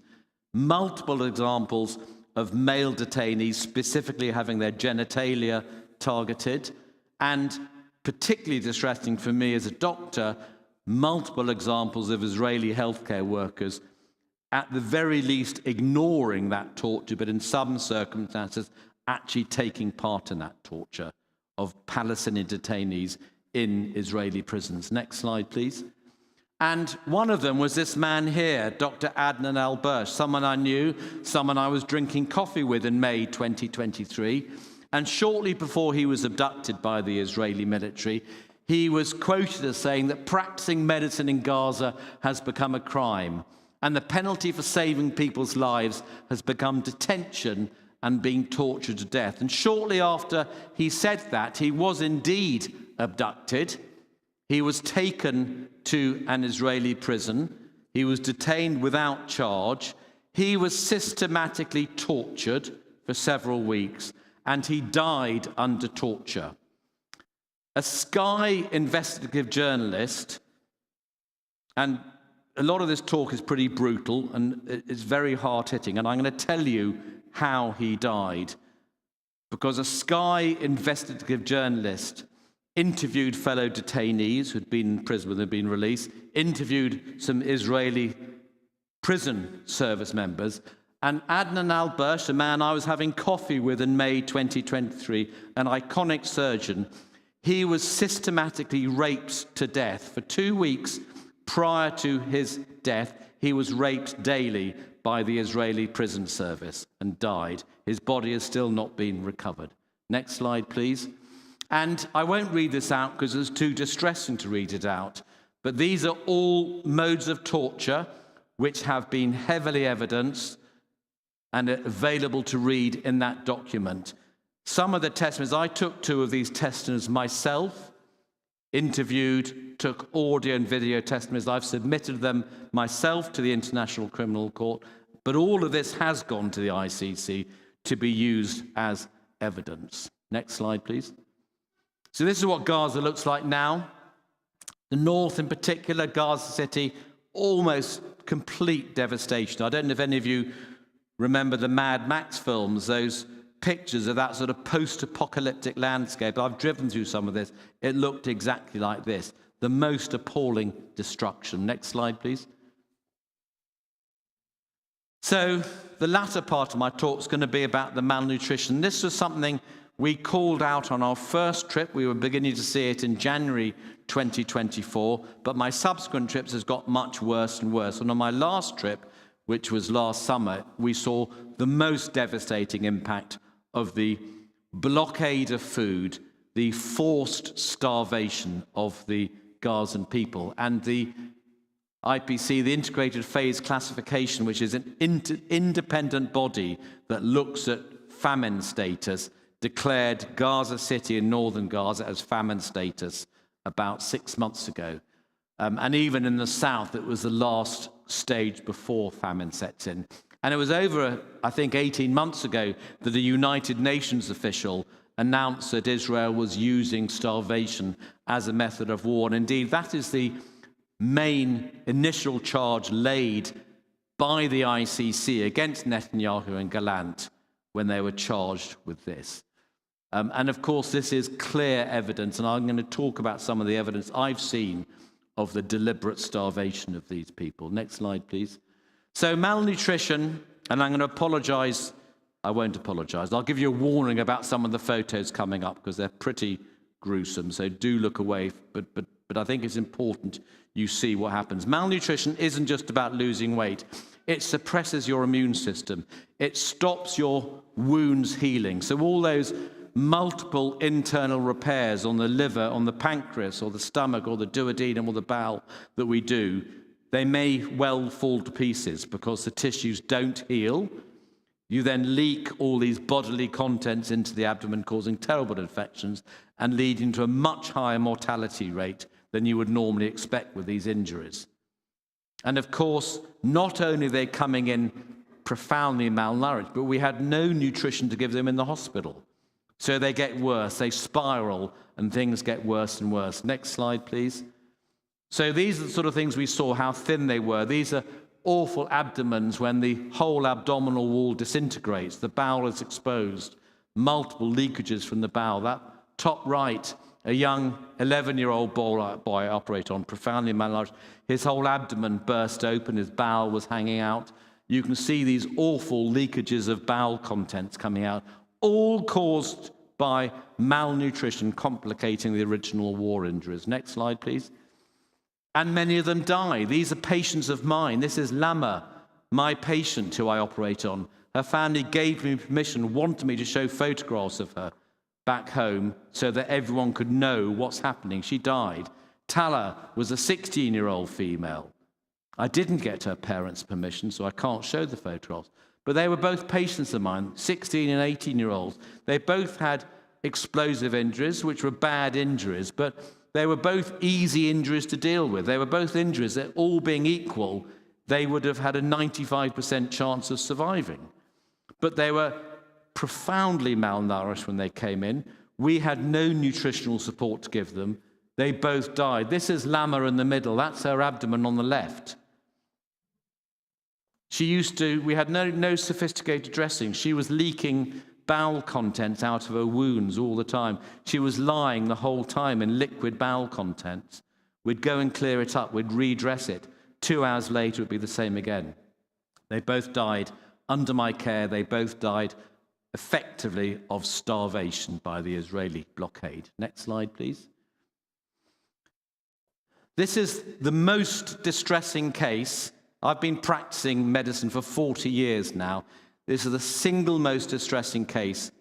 [SPEAKER 1] Multiple examples of male detainees specifically having their genitalia targeted, and particularly distressing for me as a doctor, multiple examples of Israeli healthcare workers at the very least ignoring that torture, but in some circumstances actually taking part in that torture of Palestinian detainees in Israeli prisons. Next slide, please. And one of them was this man here, Dr. Adnan al-Bursh, someone I knew, someone I was drinking coffee with in May 2023. And shortly before he was abducted by the Israeli military, he was quoted as saying that practicing medicine in Gaza has become a crime, and the penalty for saving people's lives has become detention and being tortured to death. And shortly after he said that, he was indeed abducted. He was taken to an Israeli prison. He was detained without charge. He was systematically tortured for several weeks, and he died under torture. A Sky investigative journalist, and a lot of this talk is pretty brutal and it's very hard-hitting, and I'm going to tell you how he died, because a Sky investigative journalist interviewed fellow detainees who'd been in prison when they'd been released, interviewed some Israeli prison service members, and Adnan al-Bursh, a man I was having coffee with in May 2023, an iconic surgeon, he was systematically raped to death. For 2 weeks, Prior to his death, he was raped daily by the Israeli prison service and died. His body has still not been recovered. Next slide, please. And I won't read this out because it's too distressing to read it out. But these are all modes of torture which have been heavily evidenced and are available to read in that document. Some of the testimonies, I took 2 of these testimonies myself, interviewed, took audio and video testimonies. I've submitted them myself to the International Criminal Court, but all of this has gone to the ICC to be used as evidence. Next slide, please. So this is what Gaza looks like now. The north in particular, Gaza City, almost complete devastation. I don't know if any of you remember the Mad Max films, those pictures of that sort of post-apocalyptic landscape. I've driven through some of this. It looked exactly like this. The most appalling destruction. Next slide, please. So the latter part of my talk is going to be about the malnutrition. This was something we called out on our first trip. We were beginning to see it in January 2024, but my subsequent trips has got much worse and worse. And on my last trip, which was last summer, we saw the most devastating impact of the blockade of food, the forced starvation of the Gazan people, and the IPC, the Integrated Phase Classification, which is an independent body that looks at famine status, declared Gaza City in northern Gaza as famine status about 6 months ago. And even in the south, it was the last stage before famine sets in. And it was over, I think, 18 months ago that a United Nations official announced that Israel was using starvation as a method of war. And indeed, that is the main initial charge laid by the ICC against Netanyahu and Gallant when they were charged with this. And of course, this is clear evidence, and I'm going to talk about some of the evidence I've seen of the deliberate starvation of these people. Next slide, please. So malnutrition, and I'm going to apologize. I won't apologize. I'll give you a warning about some of the photos coming up because they're pretty gruesome, so do look away. But I think it's important you see what happens. Malnutrition isn't just about losing weight. It suppresses your immune system. It stops your wounds healing. So all those multiple internal repairs on the liver, on the pancreas, or the stomach, or the duodenum, or the bowel that we do, they may well fall to pieces because the tissues don't heal. You then leak all these bodily contents into the abdomen, causing terrible infections and leading to a much higher mortality rate than you would normally expect with these injuries. And of course, not only are they coming in profoundly malnourished, but we had no nutrition to give them in the hospital. So they get worse, they spiral, and things get worse and worse. Next slide, please. So these are the sort of things we saw, how thin they were. These are awful abdomens when the whole abdominal wall disintegrates, the bowel is exposed, multiple leakages from the bowel. That top right, a young 11-year-old boy I operate on, profoundly malnourished. His whole abdomen burst open, his bowel was hanging out. You can see these awful leakages of bowel contents coming out, all caused by malnutrition complicating the original war injuries. Next slide, please. And many of them die. These are patients of mine. This is Lama, my patient who I operate on. Her family gave me permission, wanted me to show photographs of her back home so that everyone could know what's happening. She died. Tala was a 16-year-old female. I didn't get her parents' permission, so I can't show the photographs. But they were both patients of mine, 16 and 18-year-olds. They both had explosive injuries, which were bad injuries, but they were both easy injuries to deal with. They were both injuries that, all being equal, they would have had a 95% chance of surviving. But they were profoundly malnourished when they came in. We had no nutritional support to give them. They both died. This is Lama in the middle. That's her abdomen on the left. We had no sophisticated dressing. She was leaking bowel contents out of her wounds all the time. She was lying the whole time in liquid bowel contents. We'd go and clear it up. We'd redress it. 2 hours later, it would be the same again. They both died under my care. They both died effectively of starvation by the Israeli blockade. Next slide, please. This is the most distressing case. I've been practicing medicine for 40 years now. This is the single most distressing case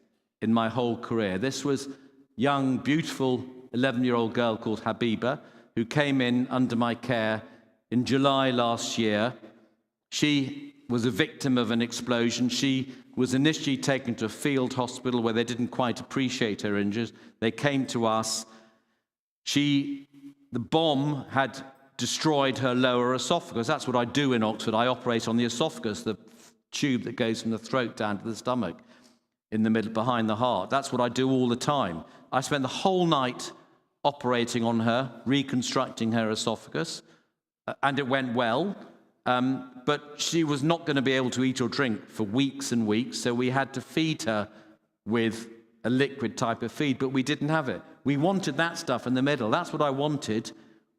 [SPEAKER 1] in my whole career. This was young, beautiful 11-year-old girl called Habiba, who came in under my care in July last year. She was a victim of an explosion. She was initially taken to a field hospital where they didn't quite appreciate her injuries. They came to us. The bomb had destroyed her lower esophagus. That's what I do in Oxford. I operate on the esophagus, the tube that goes from the throat down to the stomach, in the middle, behind the heart. That's what I do all the time. I spent the whole night operating on her, reconstructing her esophagus, and it went well. But she was not going to be able to eat or drink for weeks and weeks, so we had to feed her with a liquid type of feed, but we didn't have it. We wanted that stuff in the middle. That's what I wanted.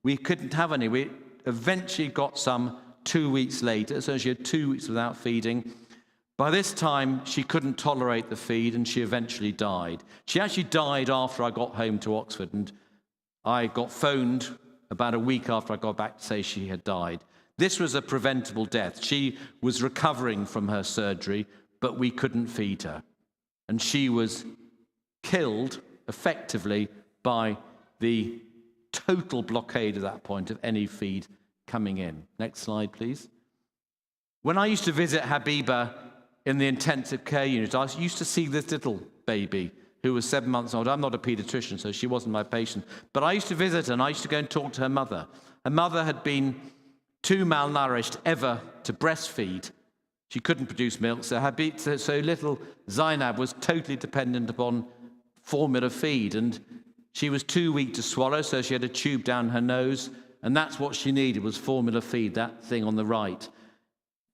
[SPEAKER 1] We couldn't have any. We eventually got some 2 weeks later, so she had 2 weeks without feeding. By this time, she couldn't tolerate the feed, and she eventually died. She actually died after I got home to Oxford, and I got phoned about a week after I got back to say she had died. This was a preventable death. She was recovering from her surgery, but we couldn't feed her. And she was killed, effectively, by the total blockade at that point of any feed coming in. Next slide, please. When I used to visit Habiba in the intensive care unit, I used to see this little baby who was 7 months old. I'm not a pediatrician, so she wasn't my patient. But I used to visit her, and I used to go and talk to her mother. Her mother had been too malnourished ever to breastfeed. She couldn't produce milk, so little Zainab was totally dependent upon formula feed, and she was too weak to swallow, so she had a tube down her nose, and that's what she needed, was formula feed, that thing on the right.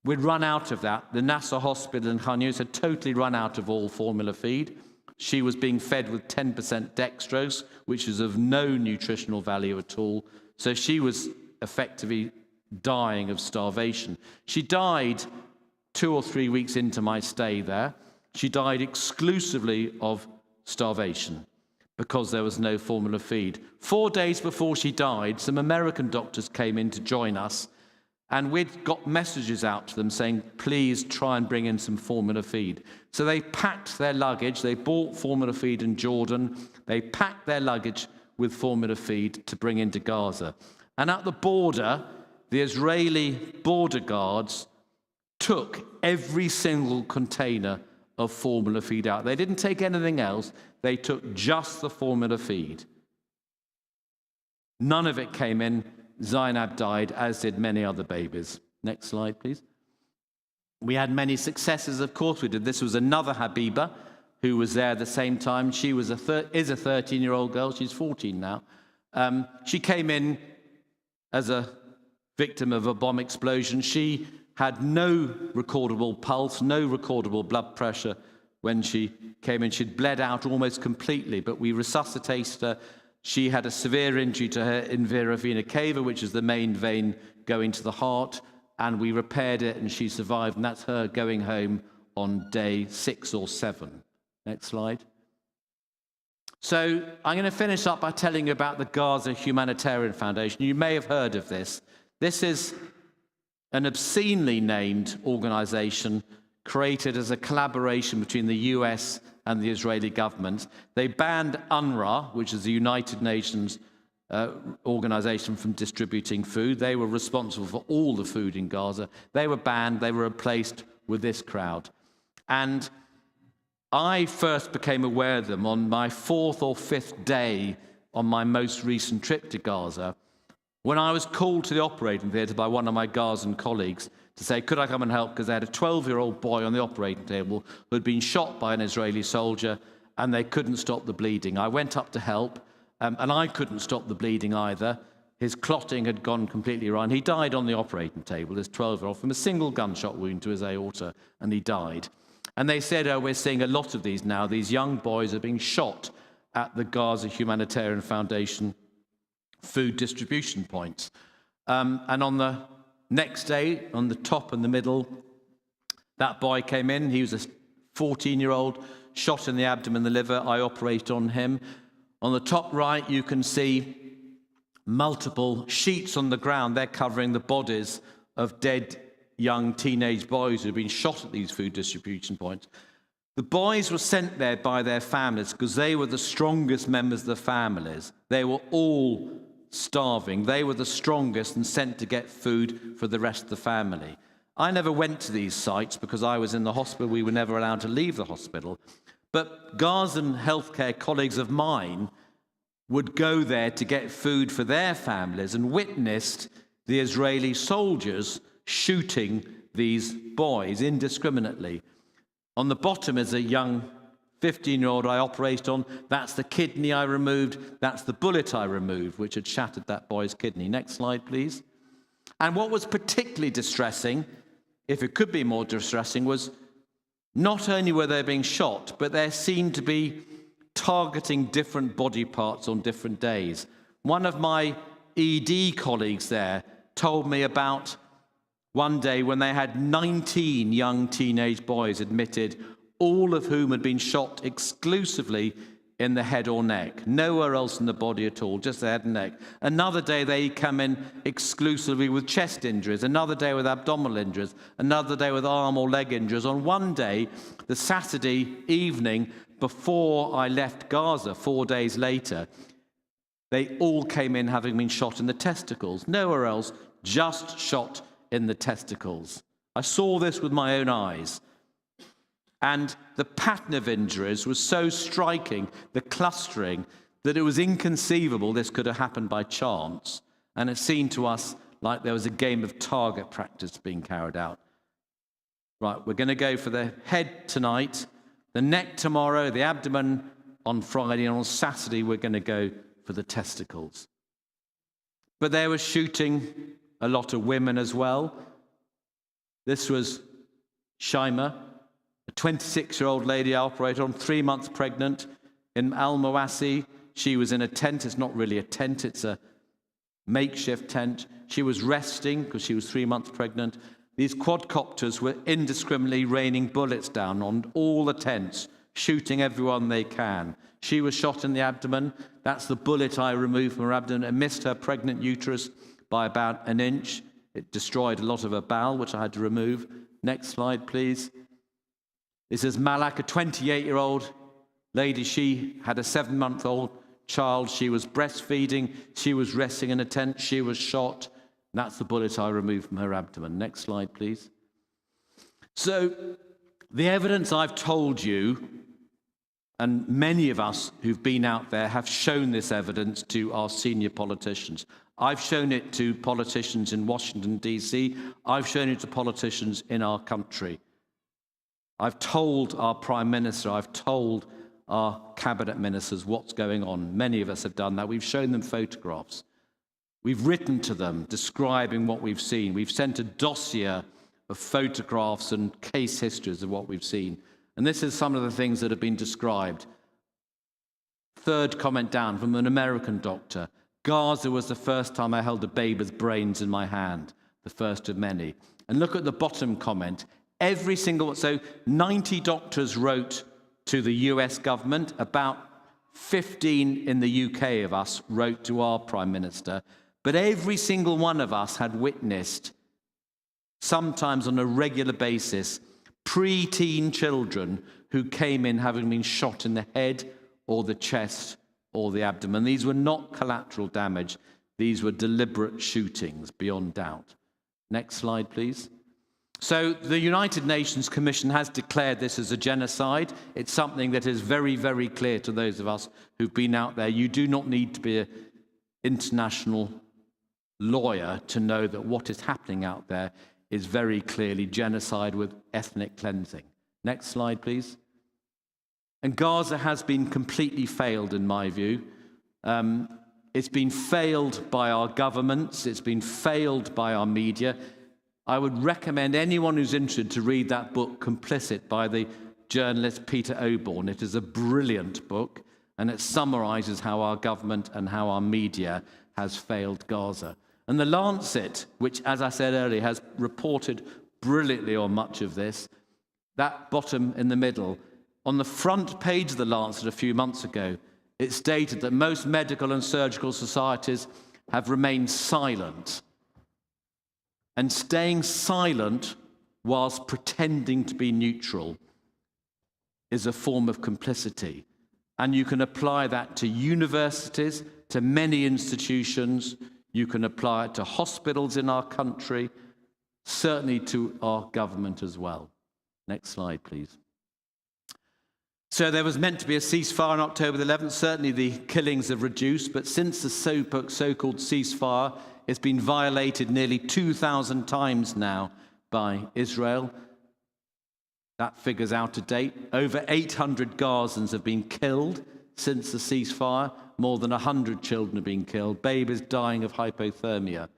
[SPEAKER 1] We'd run out of that. The Nasser Hospital in Khan Younis had totally run out of all formula feed. She was being fed with 10% dextrose, which is of no nutritional value at all, so she was effectively dying of starvation. She died 2 or 3 weeks into my stay there. She died exclusively of starvation because there was no formula feed. 4 days before she died, some American doctors came in to join us, and we'd got messages out to them saying, please try and bring in some formula feed. So they packed their luggage. They bought formula feed in Jordan. They packed their luggage with formula feed to bring into Gaza. And at the border, the Israeli border guards took every single container of formula feed out. They didn't take anything else. They took just the formula feed. None of it came in. Zainab died, as did many other babies. Next slide, please. We had many successes, of course. We did. This was another Habiba who was there at the same time. She was is a 13-year-old girl. She's 14 now. She came in as a victim of a bomb explosion. She had no recordable pulse, no recordable blood pressure when she came in. She'd bled out almost completely, but we resuscitated her. She had a severe injury to her inferior vena cava, which is the main vein going to the heart, and we repaired it, and she survived, and that's her going home on day 6 or 7. Next slide. So I'm going to finish up by telling you about the Gaza Humanitarian Foundation. You may have heard of this. This is an obscenely named organization created as a collaboration between the US and the Israeli government. They banned UNRWA, which is the United Nations organization, from distributing food. They were responsible for all the food in Gaza. They were banned. They were replaced with this crowd. And I first became aware of them on my 4th or 5th day on my most recent trip to Gaza, when I was called to the operating theatre by one of my Gazan colleagues to say, could I come and help, because they had a 12-year-old boy on the operating table who had been shot by an Israeli soldier, and they couldn't stop the bleeding. I went up to help, and I couldn't stop the bleeding either. His clotting had gone completely wrong. He died on the operating table, this 12-year-old, from a single gunshot wound to his aorta, and he died. And they said, oh, we're seeing a lot of these now. These young boys are being shot at the Gaza Humanitarian Foundation food distribution points. And on the next day, on the top and the middle, that boy came in. He was a 14-year-old, shot in the abdomen, the liver. I operated on him. On the top right, you can see multiple sheets on the ground. They're covering the bodies of dead young teenage boys who've been shot at these food distribution points. The boys were sent there by their families because they were the strongest members of the families. They were all starving. They were the strongest and sent to get food for the rest of the family. I never went to these sites because I was in the hospital. We were never allowed to leave the hospital. But Gazan healthcare colleagues of mine would go there to get food for their families and witnessed the Israeli soldiers shooting these boys indiscriminately. On the bottom is a young 15-year-old I operated on. That's the kidney I removed. That's the bullet I removed, which had shattered that boy's kidney. Next slide, please. And what was particularly distressing, if it could be more distressing, was not only were they being shot, but there seemed to be targeting different body parts on different days. One of my ED colleagues there told me about one day when they had 19 young teenage boys admitted, all of whom had been shot exclusively in the head or neck, nowhere else in the body at all, just the head and neck. Another day they come in exclusively with chest injuries, another day with abdominal injuries, another day with arm or leg injuries. On one day, the Saturday evening before I left Gaza, 4 days later, they all came in having been shot in the testicles, nowhere else, just shot in the testicles. I saw this with my own eyes. And the pattern of injuries was so striking, the clustering, that it was inconceivable this could have happened by chance. And it seemed to us like there was a game of target practice being carried out. Right, we're going to go for the head tonight, the neck tomorrow, the abdomen on Friday, and on Saturday we're going to go for the testicles. But they were shooting a lot of women as well. This was Shaima, a 26-year-old lady I operated on, 3 months pregnant in Al-Mawasi. She was in a tent. It's not really a tent, it's a makeshift tent. She was resting because she was 3 months pregnant. These quadcopters were indiscriminately raining bullets down on all the tents, shooting everyone they can. She was shot in the abdomen. That's the bullet I removed from her abdomen. It missed her pregnant uterus by about an inch. It destroyed a lot of her bowel, which I had to remove. Next slide, please. This is Malak, a 28-year-old lady. She had a 7-month-old child. She was breastfeeding. She was resting in a tent. She was shot. And that's the bullet I removed from her abdomen. Next slide, please. So the evidence I've told you, and many of us who've been out there have shown this evidence to our senior politicians. I've shown it to politicians in Washington, D.C. I've shown it to politicians in our country. I've told our Prime Minister, I've told our cabinet ministers what's going on. Many of us have done that. We've shown them photographs. We've written to them describing what we've seen. We've sent a dossier of photographs and case histories of what we've seen. And this is some of the things that have been described. Third comment down from an American doctor. Gaza was the first time I held a baby's brains in my hand, the first of many. And look at the bottom comment. Every single, so 90 doctors wrote to the US government, about 15 in the UK of us wrote to our Prime Minister, but every single one of us had witnessed, sometimes on a regular basis, pre-teen children who came in having been shot in the head or the chest or the abdomen. These were not collateral damage. These were deliberate shootings, beyond doubt. Next slide, please. So the United Nations Commission has declared this as a genocide. It's something that is very, very clear to those of us who've been out there. You do not need to be an international lawyer to know that what is happening out there is very clearly genocide with ethnic cleansing. Next slide, please. And Gaza has been completely failed, in my view. It's been failed by our governments. It's been failed by our media. I would recommend anyone who's interested to read that book, Complicit, by the journalist Peter Oborne. It is a brilliant book, and it summarizes how our government and how our media has failed Gaza. And The Lancet, which, as I said earlier, has reported brilliantly on much of this, that bottom in the middle, on the front page of The Lancet a few months ago, it stated that most medical and surgical societies have remained silent. And staying silent whilst pretending to be neutral is a form of complicity. And you can apply that to universities, to many institutions. You can apply it to hospitals in our country, certainly to our government as well. Next slide, please. So there was meant to be a ceasefire on October the 11th. Certainly the killings have reduced, but since the so-called ceasefire, it's been violated nearly 2,000 times now by Israel. That figure's out of date. Over 800 Gazans have been killed since the ceasefire. More than 100 children have been killed. Babies dying of hypothermia.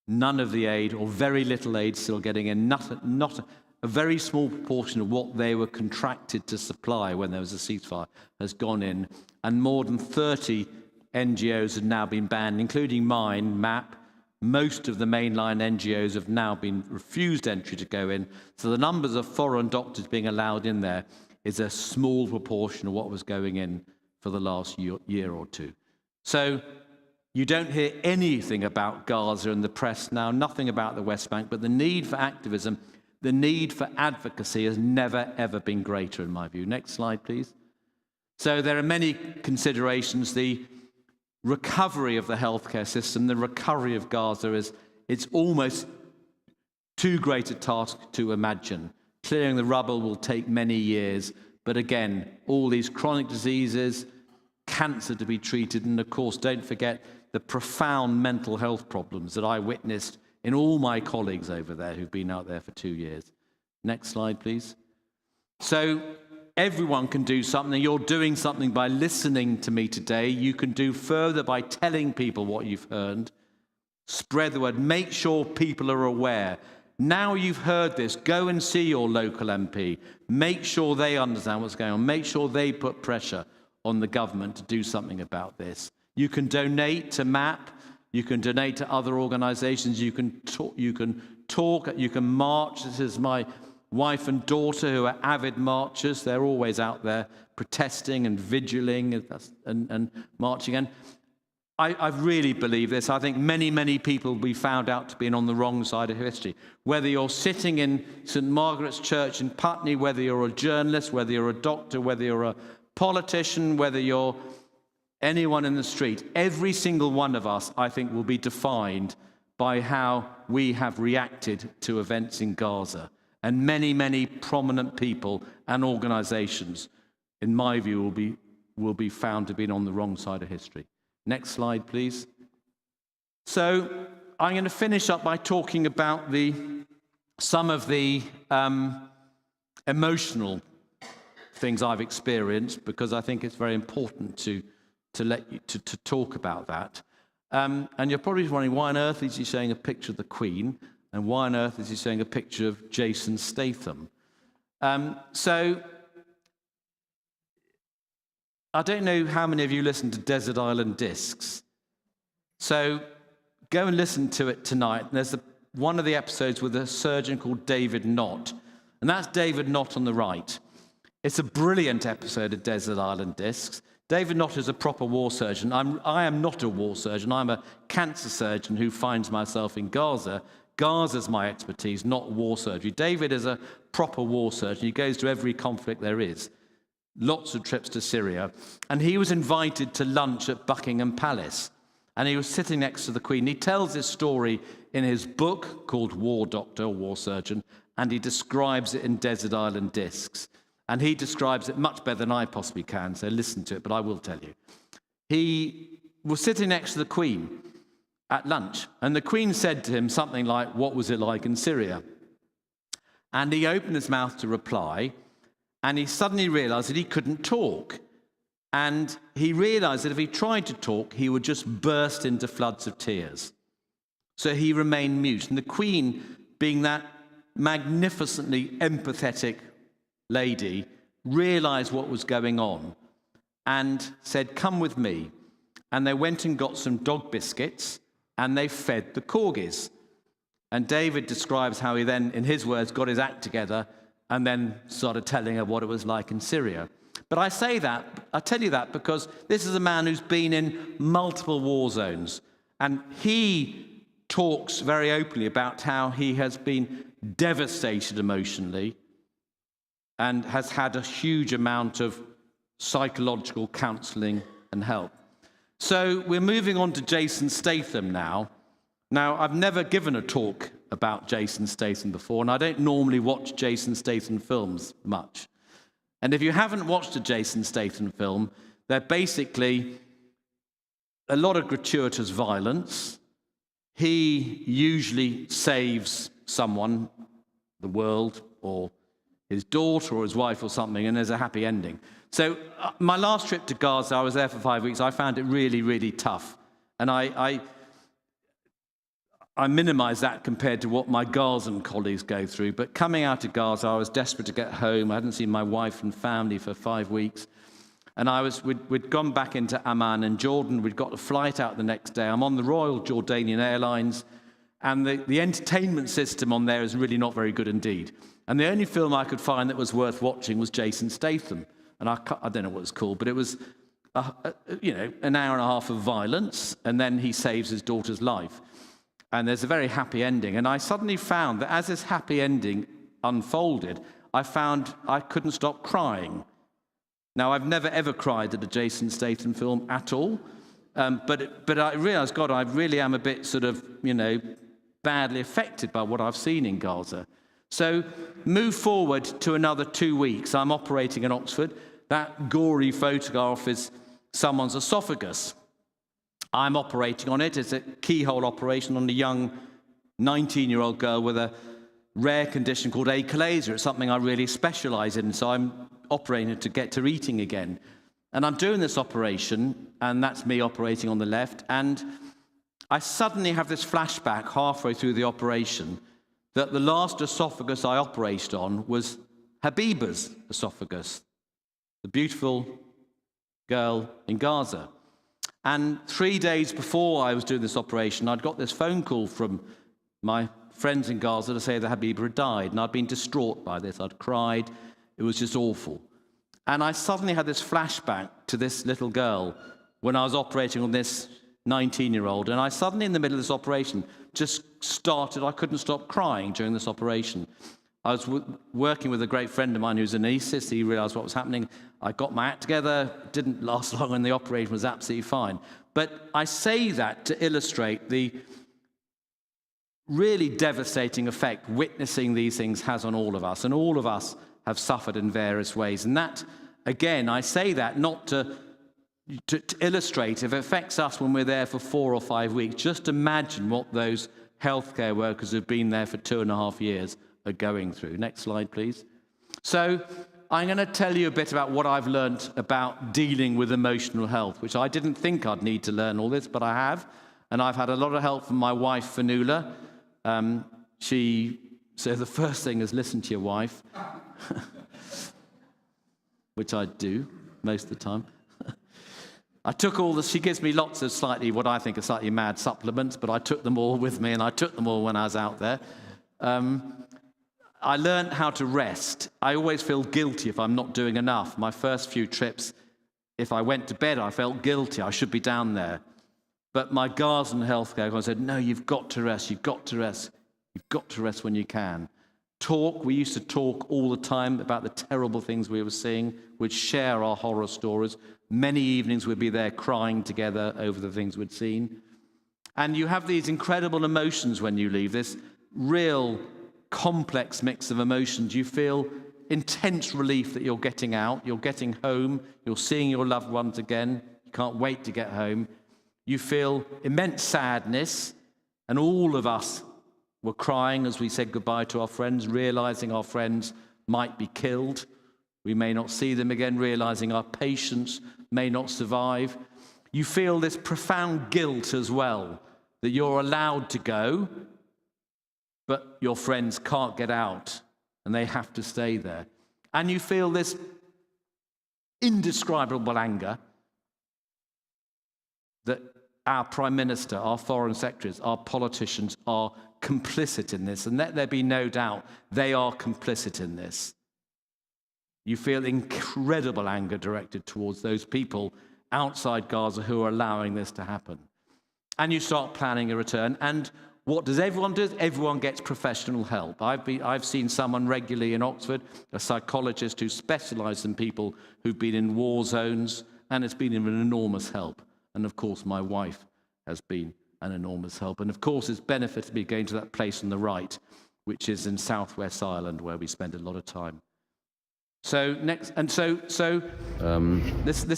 [SPEAKER 1] None of the aid, or very little aid, still getting in. Not a very small proportion of what they were contracted to supply when there was a ceasefire has gone in. And more than 30 NGOs have now been banned, including mine, MAP. Most of the mainline NGOs have now been refused entry to go in. So the numbers of foreign doctors being allowed in there is a small proportion of what was going in for the last year or two. So you don't hear anything about Gaza in the press now, nothing about the West Bank, but the need for activism, the need for advocacy has never, ever been greater, in my view. Next slide, please. So there are many considerations. The recovery of the healthcare system, the recovery of Gaza it's almost too great a task to imagine. Clearing the rubble will take many years, but again, all these chronic diseases, cancer to be treated, and of course, don't forget the profound mental health problems that I witnessed in all my colleagues over there who've been out there for 2 years. Next slide, please. So everyone can do something. You're doing something by listening to me today. You can do further by telling people what you've heard. Spread the word. Make sure people are aware. Now you've heard this, go and see your local MP. Make sure they understand what's going on. Make sure they put pressure on the government to do something about this. You can donate to MAP. You can donate to other organizations. You can talk. You can march. This is my wife and daughter who are avid marchers. They're always out there protesting and vigiling and marching. And I really believe this. I think many, many people will be found out to be on the wrong side of history. Whether you're sitting in St. Margaret's Church in Putney, whether you're a journalist, whether you're a doctor, whether you're a politician, whether you're anyone in the street, every single one of us, I think, will be defined by how we have reacted to events in Gaza. And many, many prominent people and organizations, in my view, will be found to be on the wrong side of history. Next slide, please. So I'm going to finish up by talking about some of the emotional things I've experienced, because I think it's very important to talk about that. And you're probably wondering, why on earth is he showing a picture of the Queen, and why on earth is he showing a picture of Jason Statham? So I don't know how many of you listen to Desert Island Discs. So go and listen to it tonight. There's one of the episodes with a surgeon called David Knott, and that's David Knott on the right. It's a brilliant episode of Desert Island Discs. David Knott is a proper war surgeon. I am not a war surgeon. I'm a cancer surgeon who finds myself in Gaza. Gaza's my expertise, not war surgery. David is a proper war surgeon. He goes to every conflict there is. Lots of trips to Syria. And he was invited to lunch at Buckingham Palace. And he was sitting next to the Queen. He tells this story in his book called War Doctor, War Surgeon, and he describes it in Desert Island Discs. And he describes it much better than I possibly can, so listen to it, but I will tell you. He was sitting next to the Queen at lunch, and the Queen said to him something like, "What was it like in Syria?" And he opened his mouth to reply, and he suddenly realized that he couldn't talk. And he realized that if he tried to talk, he would just burst into floods of tears. So he remained mute. And the Queen, being that magnificently empathetic lady, realized what was going on and said, "Come with me." And they went and got some dog biscuits and they fed the corgis. And David describes how he then, in his words, got his act together and then started telling her what it was like in Syria. But I tell you that because this is a man who's been in multiple war zones, and he talks very openly about how he has been devastated emotionally and has had a huge amount of psychological counselling and help. So we're moving on to Jason Statham now. Now, I've never given a talk about Jason Statham before, and I don't normally watch Jason Statham films much. And if you haven't watched a Jason Statham film, they're basically a lot of gratuitous violence. He usually saves someone, the world, or his daughter or his wife or something, and there's a happy ending. So my last trip to Gaza, I was there for 5 weeks. I found it really, really tough. And I minimize that compared to what my Gazan colleagues go through. But coming out of Gaza, I was desperate to get home. I hadn't seen my wife and family for 5 weeks. And we'd gone back into Amman in Jordan. We'd got a flight out the next day. I'm on the Royal Jordanian Airlines. And the entertainment system on there is really not very good indeed. And the only film I could find that was worth watching was Jason Statham. And I don't know what it's called, but it was, an hour and a half of violence. And then he saves his daughter's life. And there's a very happy ending. And I suddenly found that as this happy ending unfolded, I found I couldn't stop crying. Now, I've never, ever cried at a Jason Statham film at all. But I realized, God, I really am a bit sort of, badly affected by what I've seen in Gaza. So move forward to another 2 weeks. I'm operating in Oxford. That gory photograph is someone's esophagus. I'm operating on it. It's a keyhole operation on a young 19-year-old girl with a rare condition called achalasia. It's something I really specialize in, so I'm operating to get her eating again. And I'm doing this operation, and that's me operating on the left, and I suddenly have this flashback halfway through the operation that the last esophagus I operated on was Habiba's esophagus, the beautiful girl in Gaza. And 3 days before I was doing this operation, I'd got this phone call from my friends in Gaza to say that Habiba had died, and I'd been distraught by this. I'd cried. It was just awful. And I suddenly had this flashback to this little girl when I was operating on this 19-year-old, and I suddenly, in the middle of this operation, just started, I couldn't stop crying during this operation. I was working with a great friend of mine who's an anaesthetist. He realized what was happening. I got my act together. It didn't last long, and the operation was absolutely fine. But I say that to illustrate the really devastating effect witnessing these things has on all of us, and all of us have suffered in various ways. And that, again, I say that not to illustrate if it affects us when we're there for 4 or 5 weeks. Just imagine what those healthcare workers who've been there for 2.5 years are going through. Next slide, please. So I'm going to tell you a bit about what I've learned about dealing with emotional health, which I didn't think I'd need to learn all this, but I have. And I've had a lot of help from my wife, Fanula. So the first thing is listen to your wife, which I do most of the time. I took all she gives me lots of what I think are slightly mad supplements, but I took them all with me, and I took them all when I was out there. I learned how to rest. I always feel guilty if I'm not doing enough. My first few trips, if I went to bed, I felt guilty. I should be down there. But my Gazan healthcare guy said, no, you've got to rest. You've got to rest. You've got to rest when you can. We used to talk all the time about the terrible things we were seeing. We'd share our horror stories. Many evenings we'd be there crying together over the things we'd seen. And you have these incredible emotions when you leave, this real complex mix of emotions. You feel intense relief that you're getting out, you're getting home, you're seeing your loved ones again, you can't wait to get home. You feel immense sadness, and all of us were crying as we said goodbye to our friends, realizing our friends might be killed. We may not see them again, realizing our patients may not survive. You feel this profound guilt as well, that you're allowed to go, but your friends can't get out and they have to stay there. And you feel this indescribable anger that our Prime Minister, our foreign secretaries, our politicians are complicit in this. And let there be no doubt, they are complicit in this. You feel incredible anger directed towards those people outside Gaza who are allowing this to happen. And you start planning a return. And what does everyone do? Everyone gets professional help. I've seen someone regularly in Oxford, a psychologist who specializes in people who've been in war zones, and it's been an enormous help. And of course, my wife has been an enormous help. And of course, it's benefited me going to that place on the right, which is in Southwest Ireland, where we spend a lot of time. So next, and so this is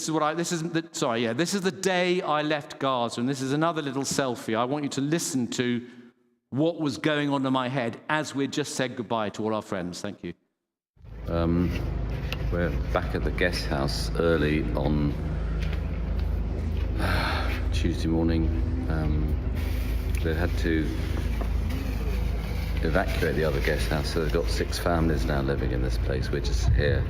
[SPEAKER 1] the day I left Gaza, and this is another little selfie. I want you to listen to what was going on in my head as we just said goodbye to all our friends. Thank you.
[SPEAKER 5] We're back at the guest house early on Tuesday morning. They had to evacuate the other guest house, so they've got 6 families now living in this place. We're just here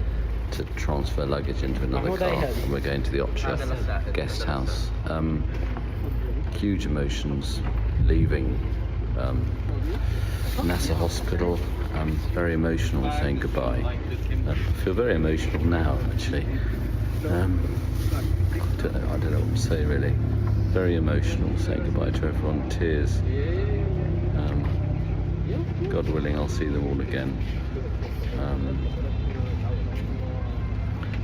[SPEAKER 5] to transfer luggage into another car, and we're going to the Optra guest house. Huge emotions leaving NASA Hospital. Very emotional saying goodbye. I feel very emotional now, actually. I don't know what to say, really. Very emotional saying goodbye to everyone. Tears. God willing, I'll see them all again.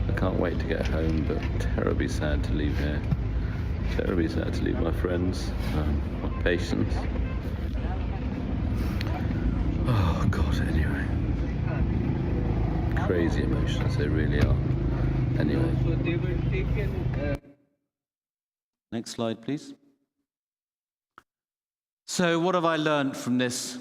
[SPEAKER 5] I can't wait to get home, but terribly sad to leave here. Terribly sad to leave my friends, my patients. Oh God, anyway. Crazy emotions, they really are. Anyway.
[SPEAKER 1] Next slide, please. So what have I learned from this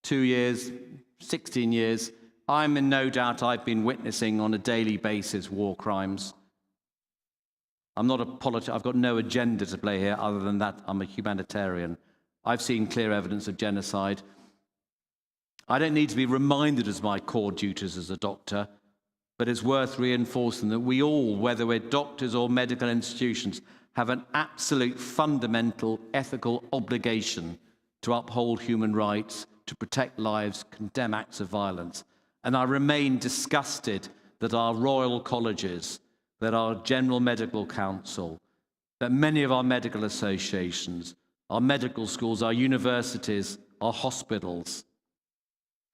[SPEAKER 1] 2 years, 16 years? I'm in no doubt I've been witnessing on a daily basis war crimes. I'm not a politician. I've got no agenda to play here other than that I'm a humanitarian. I've seen clear evidence of genocide. I don't need to be reminded as my core duties as a doctor, but it's worth reinforcing that we all, whether we're doctors or medical institutions, have an absolute fundamental ethical obligation to uphold human rights, to protect lives, condemn acts of violence. And I remain disgusted that our royal colleges, that our General Medical Council, that many of our medical associations, our medical schools, our universities, our hospitals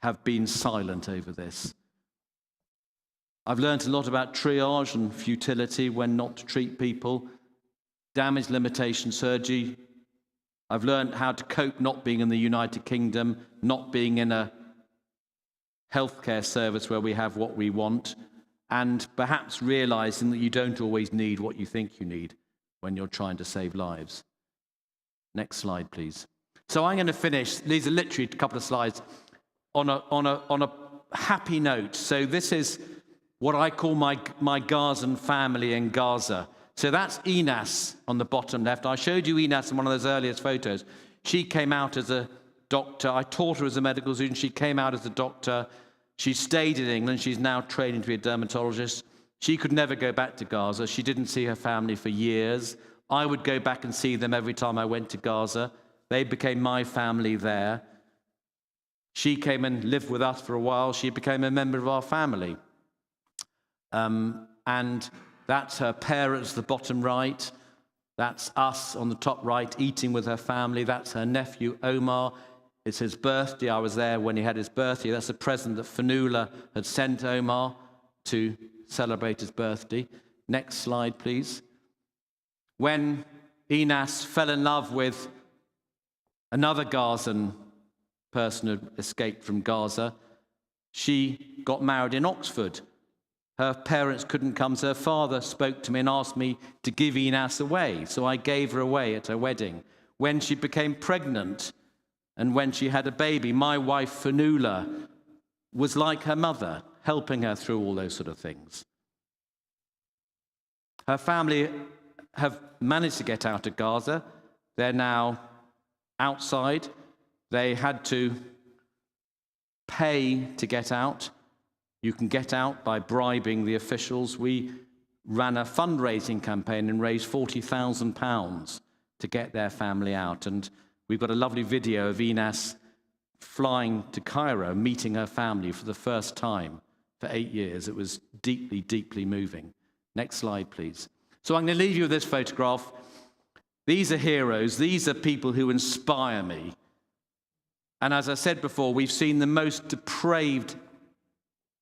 [SPEAKER 1] have been silent over this. I've learned a lot about triage and futility when not to treat people, damage limitation surgery. I've learned how to cope not being in the United Kingdom, not being in a healthcare service where we have what we want, and perhaps realizing that you don't always need what you think you need when you're trying to save lives. Next slide, please. So I'm going to finish. These are literally a couple of slides on a happy note. So this is what I call my Gazan family in Gaza. So that's Inas on the bottom left. I showed you Inas in one of those earliest photos. She came out as a doctor. I taught her as a medical student. She came out as a doctor. She stayed in England. She's now training to be a dermatologist. She could never go back to Gaza. She didn't see her family for years. I would go back and see them every time I went to Gaza. They became my family there. She came and lived with us for a while. She became a member of our family. And that's her parents, the bottom right. That's us on the top right, eating with her family. That's her nephew, Omar. It's his birthday. I was there when he had his birthday. That's a present that Fanula had sent Omar to celebrate his birthday. Next slide, please. When Inas fell in love with another Gazan person who escaped from Gaza, she got married in Oxford. Her parents couldn't come, so her father spoke to me and asked me to give Inas away. So I gave her away at her wedding. When she became pregnant and when she had a baby, my wife, Fanula, was like her mother, helping her through all those sort of things. Her family have managed to get out of Gaza. They're now outside. They had to pay to get out. You can get out by bribing the officials. We ran a fundraising campaign and raised £40,000 to get their family out. And we've got a lovely video of Inas flying to Cairo, meeting her family for the first time for 8 years. It was deeply, deeply moving. Next slide, please. So I'm going to leave you with this photograph. These are heroes. These are people who inspire me. And as I said before, we've seen the most depraved,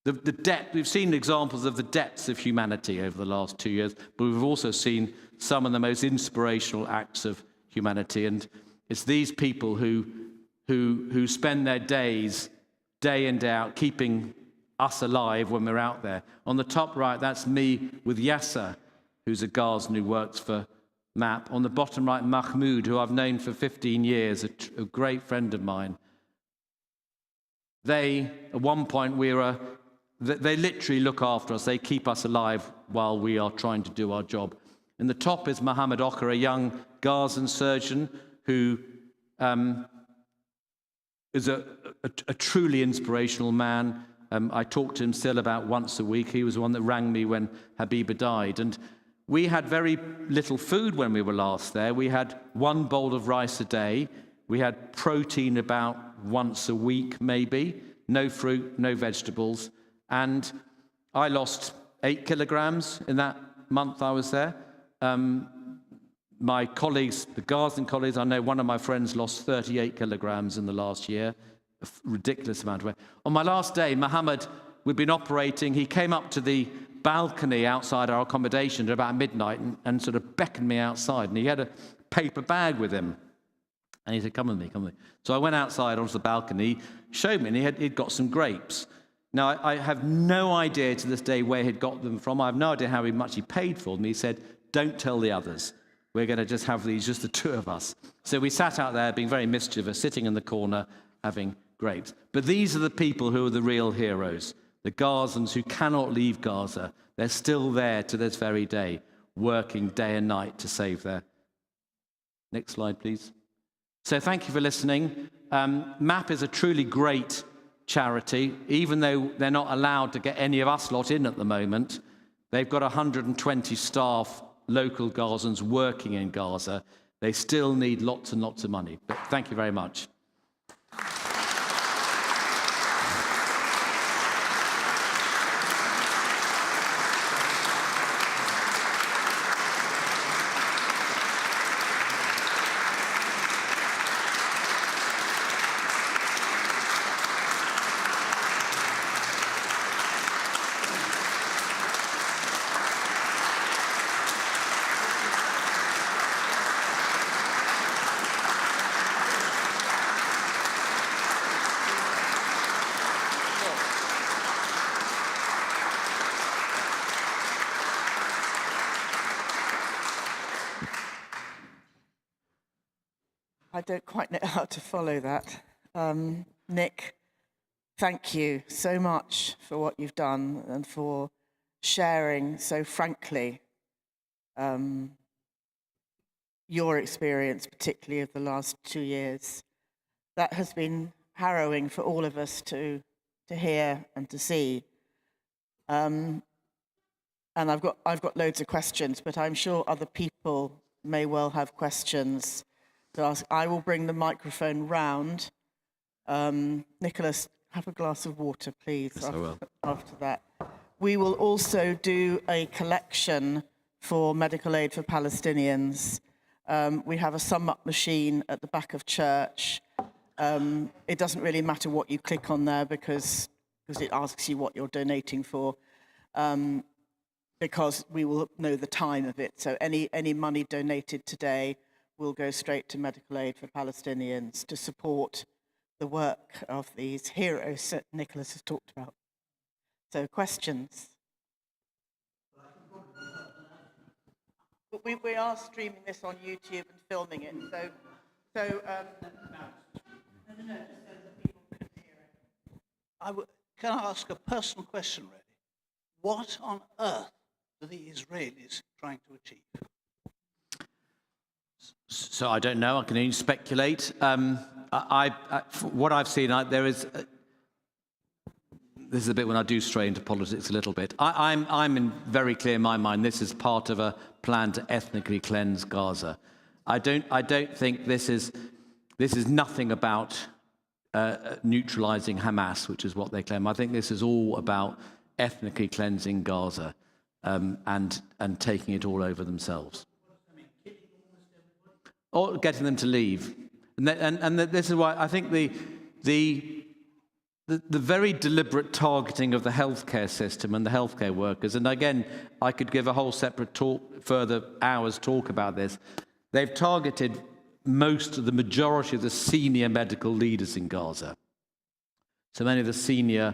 [SPEAKER 1] the depth. We've seen examples of the depths of humanity over the last 2 years, but we've also seen some of the most inspirational acts of humanity. And it's these people who spend their days, day in, day out, keeping us alive when we're out there. On the top right, that's me with Yasser, who's a Gazan who works for MAP. On the bottom right, Mahmoud, who I've known for 15 years, a great friend of mine. They, at one point, they literally look after us. They keep us alive while we are trying to do our job. In the top is Mohammed Ocker, a young Gazan surgeon who is a truly inspirational man. I talk to him still about once a week. He was the one that rang me when Habiba died. And we had very little food when we were last there. We had 1 bowl of rice a day. We had protein about once a week, maybe. No fruit, no vegetables. And I lost 8 kilograms in that month I was there. My colleagues, the Gazan colleagues, I know one of my friends lost 38 kilograms in the last year. A ridiculous amount of weight. On my last day, Mohammed, we'd been operating. He came up to the balcony outside our accommodation at about midnight and sort of beckoned me outside. And he had a paper bag with him. And he said, come with me, come with me. So I went outside onto the balcony, showed me, and he'd got some grapes. Now, I have no idea to this day where he'd got them from. I have no idea how much he paid for them. He said, don't tell the others. We're going to just have these, just the 2 of us. So we sat out there being very mischievous, sitting in the corner, having grapes. But these are the people who are the real heroes, the Gazans who cannot leave Gaza. They're still there to this very day, working day and night to save their... Next slide, please. So thank you for listening. MAP is a truly great charity, even though they're not allowed to get any of us lot in at the moment. They've got 120 staff, local Gazans working in Gaza. They still need lots and lots of money. But thank you very much.
[SPEAKER 3] I don't quite know how to follow that. Nick, thank you so much for what you've done and for sharing so frankly your experience, particularly of the last 2 years. That has been harrowing for all of us to hear and to see. And I've got loads of questions, but I'm sure other people may well have questions to ask. I will bring the microphone round. Nicholas, have a glass of water, please.
[SPEAKER 1] Yes, I will.
[SPEAKER 3] After that. We will also do a collection for medical aid for Palestinians. We have a sum up machine at the back of church. It doesn't really matter what you click on there because it asks you what you're donating for, because we will know the time of it. So any money donated today will go straight to medical aid for Palestinians to support the work of these heroes that Nicholas has talked about. So questions? But we are streaming this on YouTube and filming it, so just so that people can hear it.
[SPEAKER 7] Can I ask a personal question, really? What on earth are the Israelis trying to achieve?
[SPEAKER 1] So I don't know. I can only speculate. What I've seen, this is a bit when I do stray into politics a little bit. I'm very clear in my mind. This is part of a plan to ethnically cleanse Gaza. I don't think this is nothing about neutralizing Hamas, which is what they claim. I think this is all about ethnically cleansing Gaza and taking it all over themselves. Or getting them to leave. And this is why I think the very deliberate targeting of the healthcare system and the healthcare workers, and again, I could give a whole separate talk, further hours talk about this. They've targeted the majority of the senior medical leaders in Gaza. So many of the senior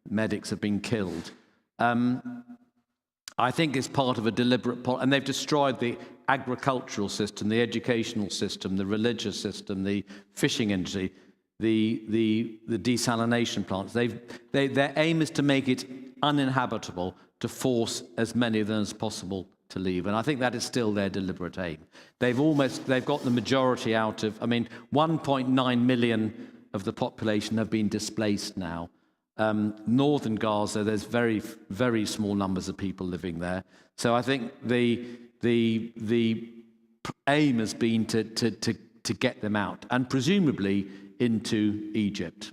[SPEAKER 1] medics have been killed. I think it's part of a deliberate and they've destroyed the agricultural system, the educational system, the religious system, the fishing industry, the desalination plants. Their aim is to make it uninhabitable, to force as many of them as possible to leave. And I think that is still their deliberate aim. They've got the majority out of, 1.9 million of the population have been displaced now. Northern Gaza, there's very, very small numbers of people living there. So I think the aim has been to get them out, and presumably into Egypt.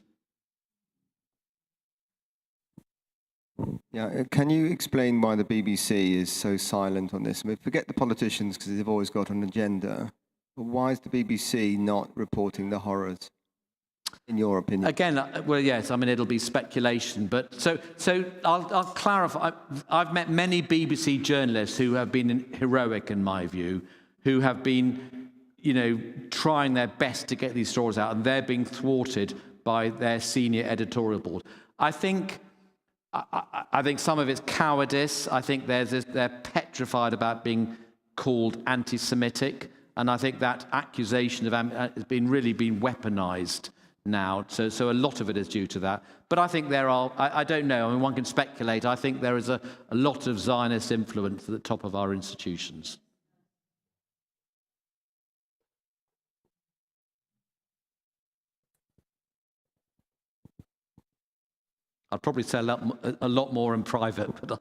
[SPEAKER 8] Yeah, can you explain why the BBC is so silent on this? Forget the politicians because they've always got an agenda. But why is the BBC not reporting the horrors, in your opinion?
[SPEAKER 1] Again, well, yes, it'll be speculation, but so I'll clarify. I've met many BBC journalists who have been heroic, in my view, who have been, trying their best to get these stories out, and they're being thwarted by their senior editorial board. I think some of it's cowardice. I think they're petrified about being called anti-Semitic, and I think that accusation has been weaponized now. So a lot of it is due to that. But I think there are, I don't know, one can speculate. I think there is a lot of Zionist influence at the top of our institutions. I'd probably say a lot more in private, but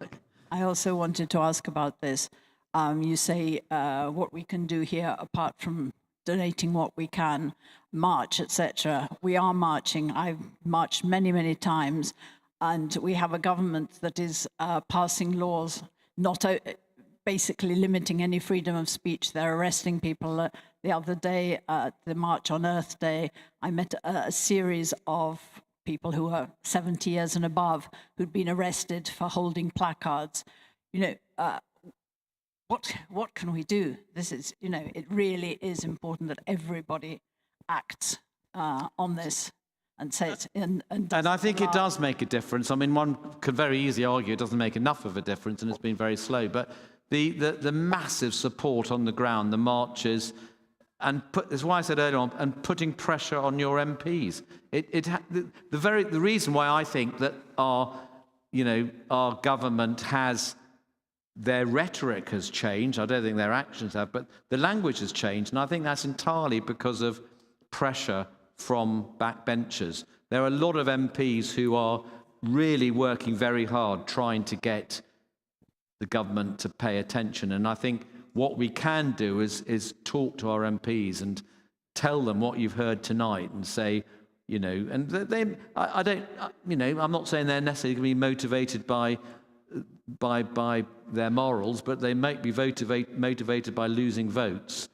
[SPEAKER 9] I also wanted to ask about this. You say what we can do here, apart from donating what we can, march, etc. We are marching. I've marched many, many times, and we have a government that is passing laws, not basically limiting any freedom of speech. They're arresting people. The other day, the March on Earth Day, I met a series of people who are 70 years and above who'd been arrested for holding placards. What can we do? This is, it really is important that everybody acts on this and says. And
[SPEAKER 1] I think it does make a difference. One could very easily argue it doesn't make enough of a difference, and it's been very slow. But the massive support on the ground, the marches, and that's why I said earlier on, and putting pressure on your MPs. The reason why I think that our government has, their rhetoric has changed. I don't think their actions have, but the language has changed, and I think that's entirely because of pressure from backbenchers. There are a lot of MPs who are really working very hard trying to get the government to pay attention, and I think what we can do is talk to our MPs and tell them what you've heard tonight, and say, and I'm not saying they're necessarily going to be motivated by their morals, but they might be motivated by losing votes.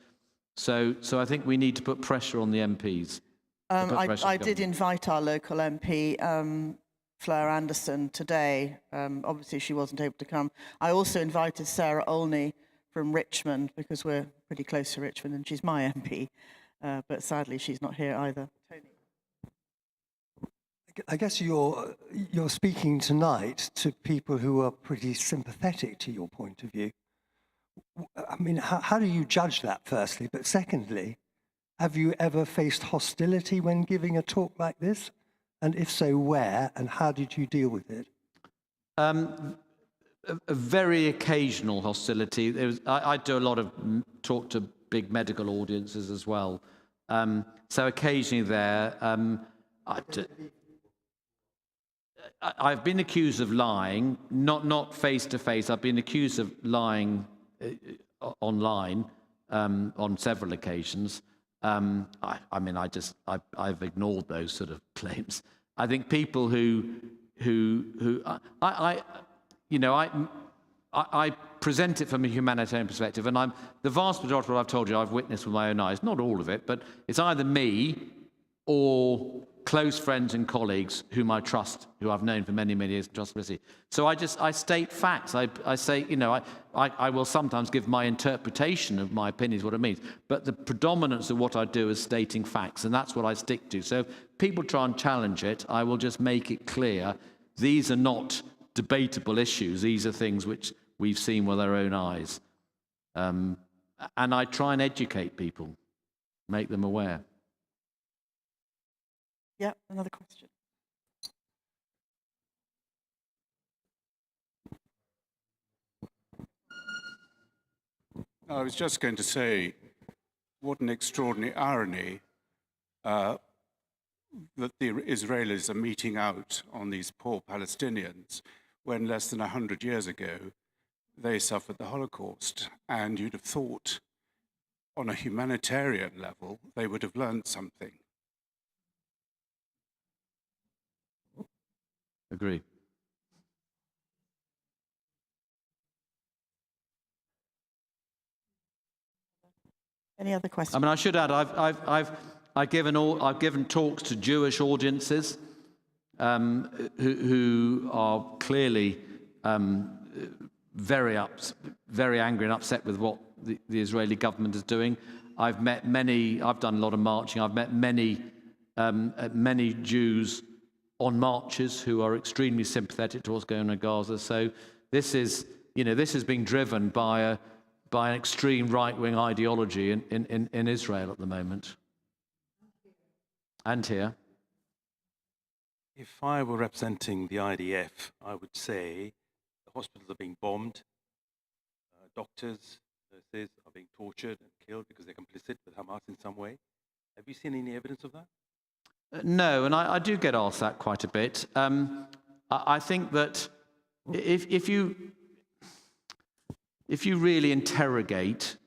[SPEAKER 1] So I think we need to put pressure on the MPs.
[SPEAKER 3] I did invite our local MP, Fleur Anderson, today. Obviously, she wasn't able to come. I also invited Sarah Olney from Richmond, because we're pretty close to Richmond, and she's my MP. But sadly, she's not here either. Tony.
[SPEAKER 10] I guess you're speaking tonight to people who are pretty sympathetic to your point of view. How do you judge that, firstly? But secondly, have you ever faced hostility when giving a talk like this? And if so, where, and how did you deal with it?
[SPEAKER 1] A very occasional hostility. I do a lot of talk to big medical audiences as well. So occasionally there, I've been accused of lying, not face to face. I've been accused of lying online on several occasions. I've ignored those sort of claims. I think people who I present it from a humanitarian perspective, and the vast majority of what I've told you I've witnessed with my own eyes. Not all of it, but it's either me or close friends and colleagues whom I trust, who I've known for many, many years, trustworthy. So I state facts. I say, I will sometimes give my interpretation of my opinions, what it means, but the predominance of what I do is stating facts, and that's what I stick to. So if people try and challenge it, I will just make it clear these are not debatable issues. These are things which we've seen with our own eyes. And I try and educate people, make them aware.
[SPEAKER 3] Yeah, another question.
[SPEAKER 11] I was just going to say, what an extraordinary irony that the Israelis are meeting out on these poor Palestinians when less than 100 years ago they suffered the Holocaust. And you'd have thought on a humanitarian level they would have learned something.
[SPEAKER 1] Agree.
[SPEAKER 3] Any other questions?
[SPEAKER 1] I mean, I should add, I've given talks to Jewish audiences who are clearly very angry and upset with what the Israeli government is doing. I've met many. I've done a lot of marching. I've met many Jews on marches who are extremely sympathetic to what's going on in Gaza. So this is being driven by an extreme right-wing ideology in Israel at the moment. And here.
[SPEAKER 12] If I were representing the IDF, I would say the hospitals are being bombed, doctors, nurses are being tortured and killed because they're complicit with Hamas in some way. Have you seen any evidence of that?
[SPEAKER 1] No, and I do get asked that quite a bit. I think that if you really interrogate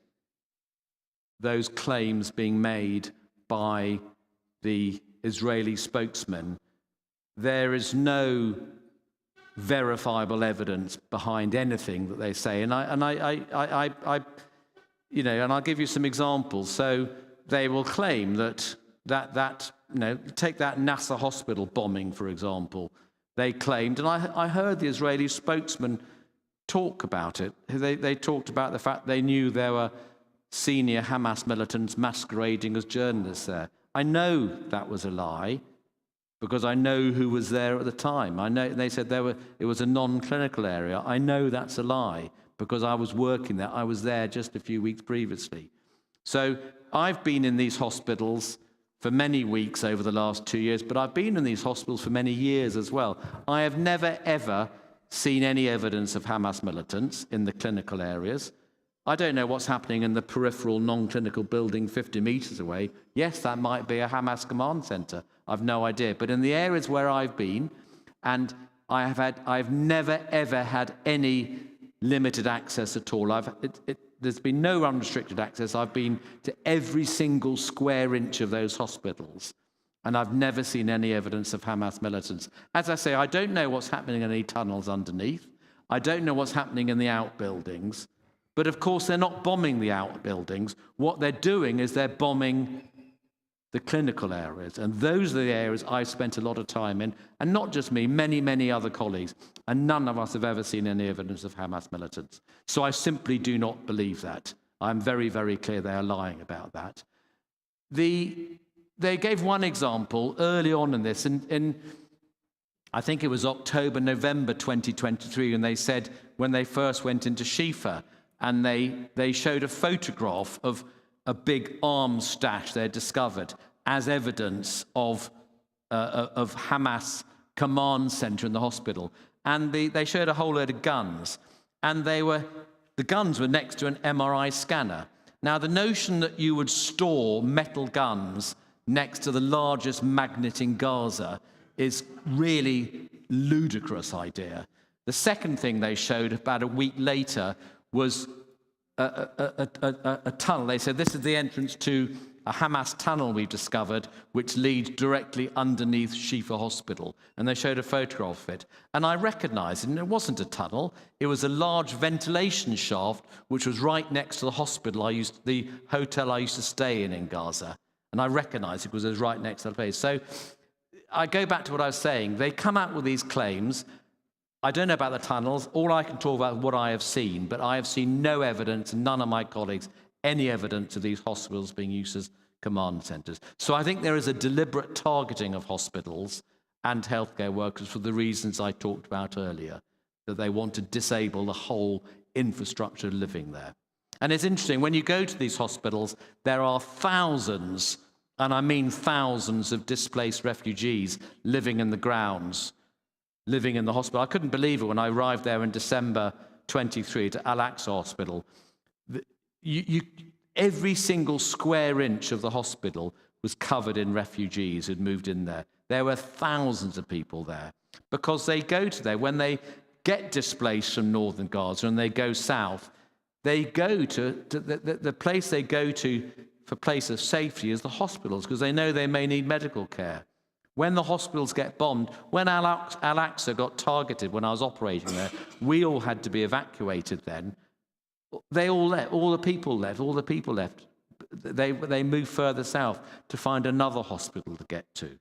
[SPEAKER 1] those claims being made by the Israeli spokesman, there is no verifiable evidence behind anything that they say. And I'll give you some examples. So they will claim that take that NASA hospital bombing, for example. They claimed, and I heard the Israeli spokesman talk about it. They talked about the fact they knew there were senior Hamas militants masquerading as journalists there. I know that was a lie because I know who was there at the time. I know they said it was a non-clinical area. I know that's a lie because I was working there. I was there just a few weeks previously. So I've been in these hospitals for many weeks over the last 2 years, but I've been in these hospitals for many years as well. I have never, ever seen any evidence of Hamas militants in the clinical areas. I don't know what's happening in the peripheral non-clinical building 50 meters away. Yes, that might be a Hamas command center. I've no idea. But in the areas where I've been, and I've never, ever had any limited access at all. There's been no unrestricted access. I've been to every single square inch of those hospitals, and I've never seen any evidence of Hamas militants. As I say, I don't know what's happening in any tunnels underneath. I don't know what's happening in the outbuildings. But of course, they're not bombing the outbuildings. What they're doing is they're bombing the clinical areas. And those are the areas I've spent a lot of time in. And not just me, many, many other colleagues. And none of us have ever seen any evidence of Hamas militants. So I simply do not believe that. I'm very, very clear they are lying about that. They gave one example early on in this, I think it was October, November 2023, and they said when they first went into Shifa, and they showed a photograph of a big arms stash they had discovered as evidence of Hamas command center in the hospital. And they showed a whole load of guns. And the guns were next to an MRI scanner. Now, the notion that you would store metal guns next to the largest magnet in Gaza is really ludicrous idea. The second thing they showed about a week later was a tunnel. They said this is the entrance to a Hamas tunnel we've discovered, which leads directly underneath Shifa Hospital. And they showed a photograph of it. And I recognized it, and it wasn't a tunnel. It was a large ventilation shaft, which was right next to the hospital the hotel I used to stay in Gaza. And I recognized it because it was right next to the place. So I go back to what I was saying. They come out with these claims. I don't know about the tunnels. All I can talk about is what I have seen, but I have seen no evidence, none of my colleagues, any evidence of these hospitals being used as command centres. So I think there is a deliberate targeting of hospitals and healthcare workers for the reasons I talked about earlier, that they want to disable the whole infrastructure living there. And it's interesting, when you go to these hospitals, there are thousands, and I mean thousands, of displaced refugees living in the grounds, living in the hospital. I couldn't believe it when I arrived there in December 23 to Al-Aqsa Hospital. Every single square inch of the hospital was covered in refugees who'd moved in there. There were thousands of people there because they go to there. When they get displaced from northern Gaza and they go south, they go to the place they go to for place of safety is the hospitals, because they know they may need medical care. When the hospitals get bombed, when Al-Aqsa got targeted when I was operating there, we all had to be evacuated then. They all left, all the people left. They moved further south to find another hospital to get to.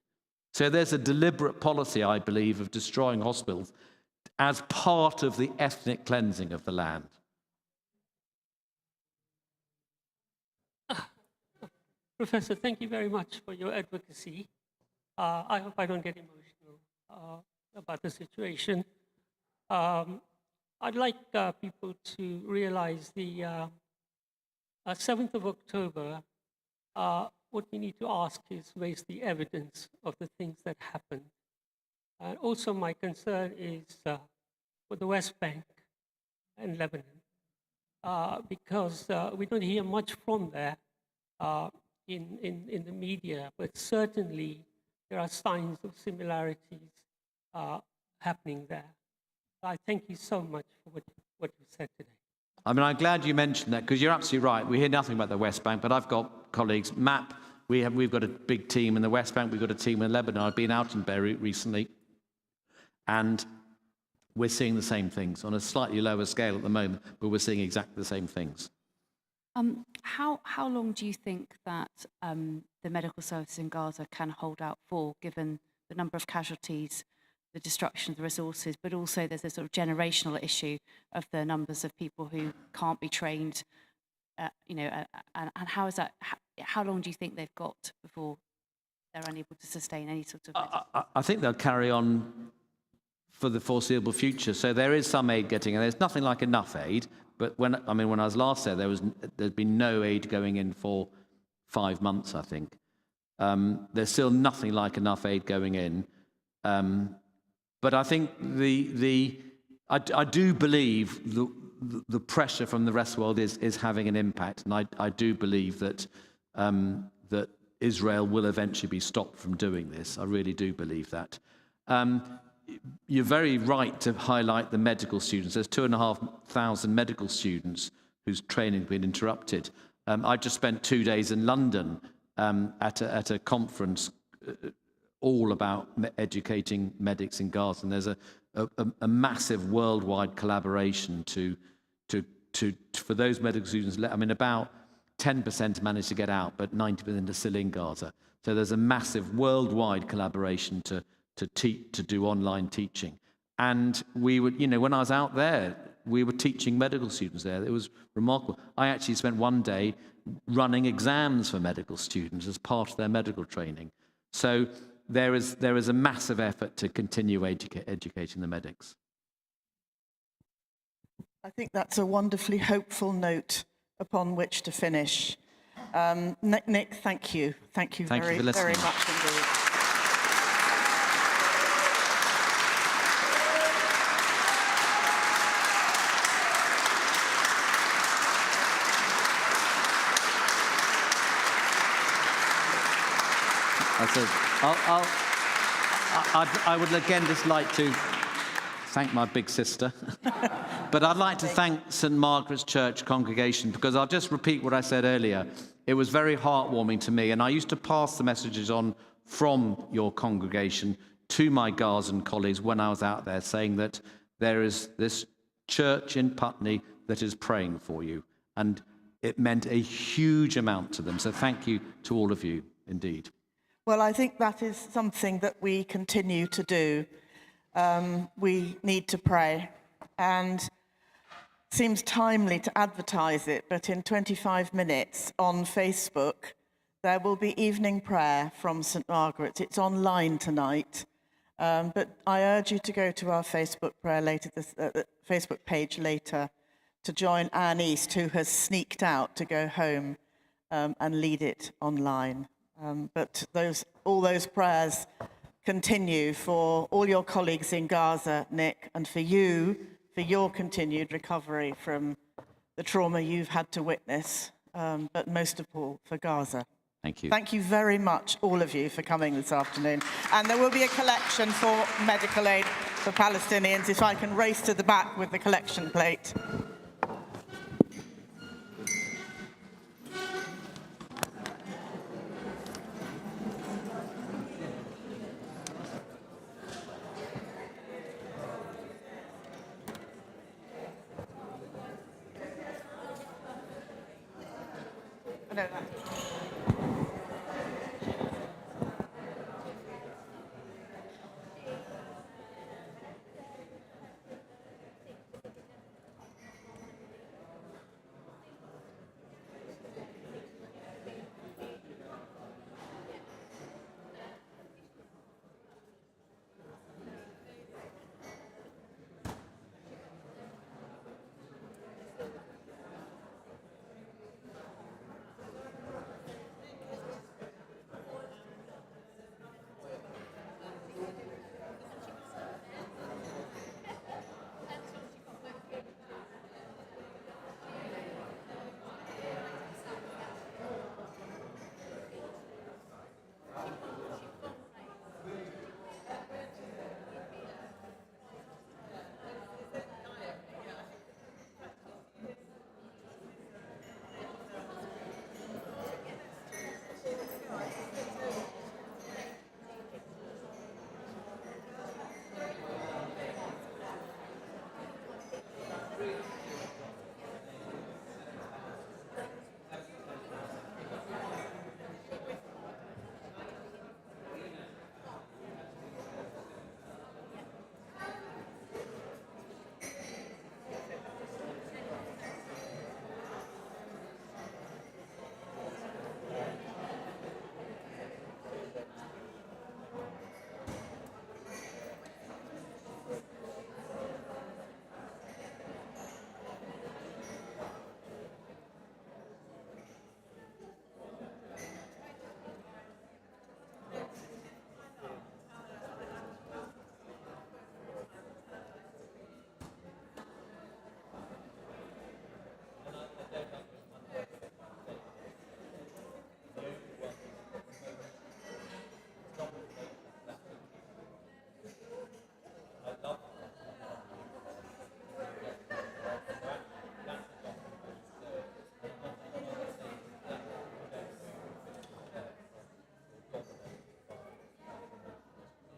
[SPEAKER 1] So there's a deliberate policy, I believe, of destroying hospitals as part of the ethnic cleansing of the land.
[SPEAKER 13] Professor, thank you very much for your advocacy. I hope I don't get emotional about the situation. I'd like people to realize the 7th of October, what we need to ask is, where's the evidence of the things that happened? And also my concern is for the West Bank and Lebanon, because we don't hear much from there in the media, but certainly there are signs of similarities happening there. I thank you so much for what you said today.
[SPEAKER 1] I mean, I'm glad you mentioned that, because you're absolutely right. We hear nothing about the West Bank, but I've got colleagues. MAP, we've got a big team in the West Bank. We've got a team in Lebanon. I've been out in Beirut recently, and we're seeing the same things on a slightly lower scale at the moment, but we're seeing exactly the same things.
[SPEAKER 14] How long do you think that the medical services in Gaza can hold out for, given the number of casualties, the destruction of the resources, but also there's a sort of generational issue of the numbers of people who can't be trained, and how is that? How long do you think they've got before they're unable to sustain any sort of?
[SPEAKER 1] I think they'll carry on for the foreseeable future. So there is some aid getting, and there's nothing like enough aid. But when I was last there, there'd been no aid going in for 5 months, I think. There's still nothing like enough aid going in. But I think I do believe the pressure from the rest of the world is having an impact, and I do believe that that Israel will eventually be stopped from doing this. I really do believe that. You're very right to highlight the medical students. There's 2,500 medical students whose training has been interrupted. I just spent 2 days in London at a conference all about educating medics in Gaza, and there's a massive worldwide collaboration for those medical students. About 10% managed to get out, but 90% are still in Gaza. So there's a massive worldwide collaboration to do online teaching. And we would, when I was out there, we were teaching medical students there. It was remarkable. I actually spent one day running exams for medical students as part of their medical training. So there is a massive effort to continue educating the medics.
[SPEAKER 3] I think that's a wonderfully hopeful note upon which to finish. Nick, thank you. Thank you very much indeed.
[SPEAKER 1] I would again just like to thank my big sister, but I'd like to thank St. Margaret's Church congregation, because I'll just repeat what I said earlier. It was very heartwarming to me, and I used to pass the messages on from your congregation to my Gazan colleagues when I was out there, saying that there is this church in Putney that is praying for you. And it meant a huge amount to them. So thank you to all of you, indeed.
[SPEAKER 3] Well, I think that is something that we continue to do. We need to pray. And it seems timely to advertise it, but in 25 minutes on Facebook, there will be evening prayer from St. Margaret's. It's online tonight. But I urge you to go to our Facebook Facebook page later to join Anne East, who has sneaked out to go home and lead it online. But all those prayers continue for all your colleagues in Gaza, Nick, and for you, for your continued recovery from the trauma you've had to witness, but most of all for Gaza.
[SPEAKER 1] Thank you.
[SPEAKER 3] Thank you very much, all of you, for coming this afternoon. And there will be a collection for medical aid for Palestinians. If I can race to the back with the collection plate. I know that.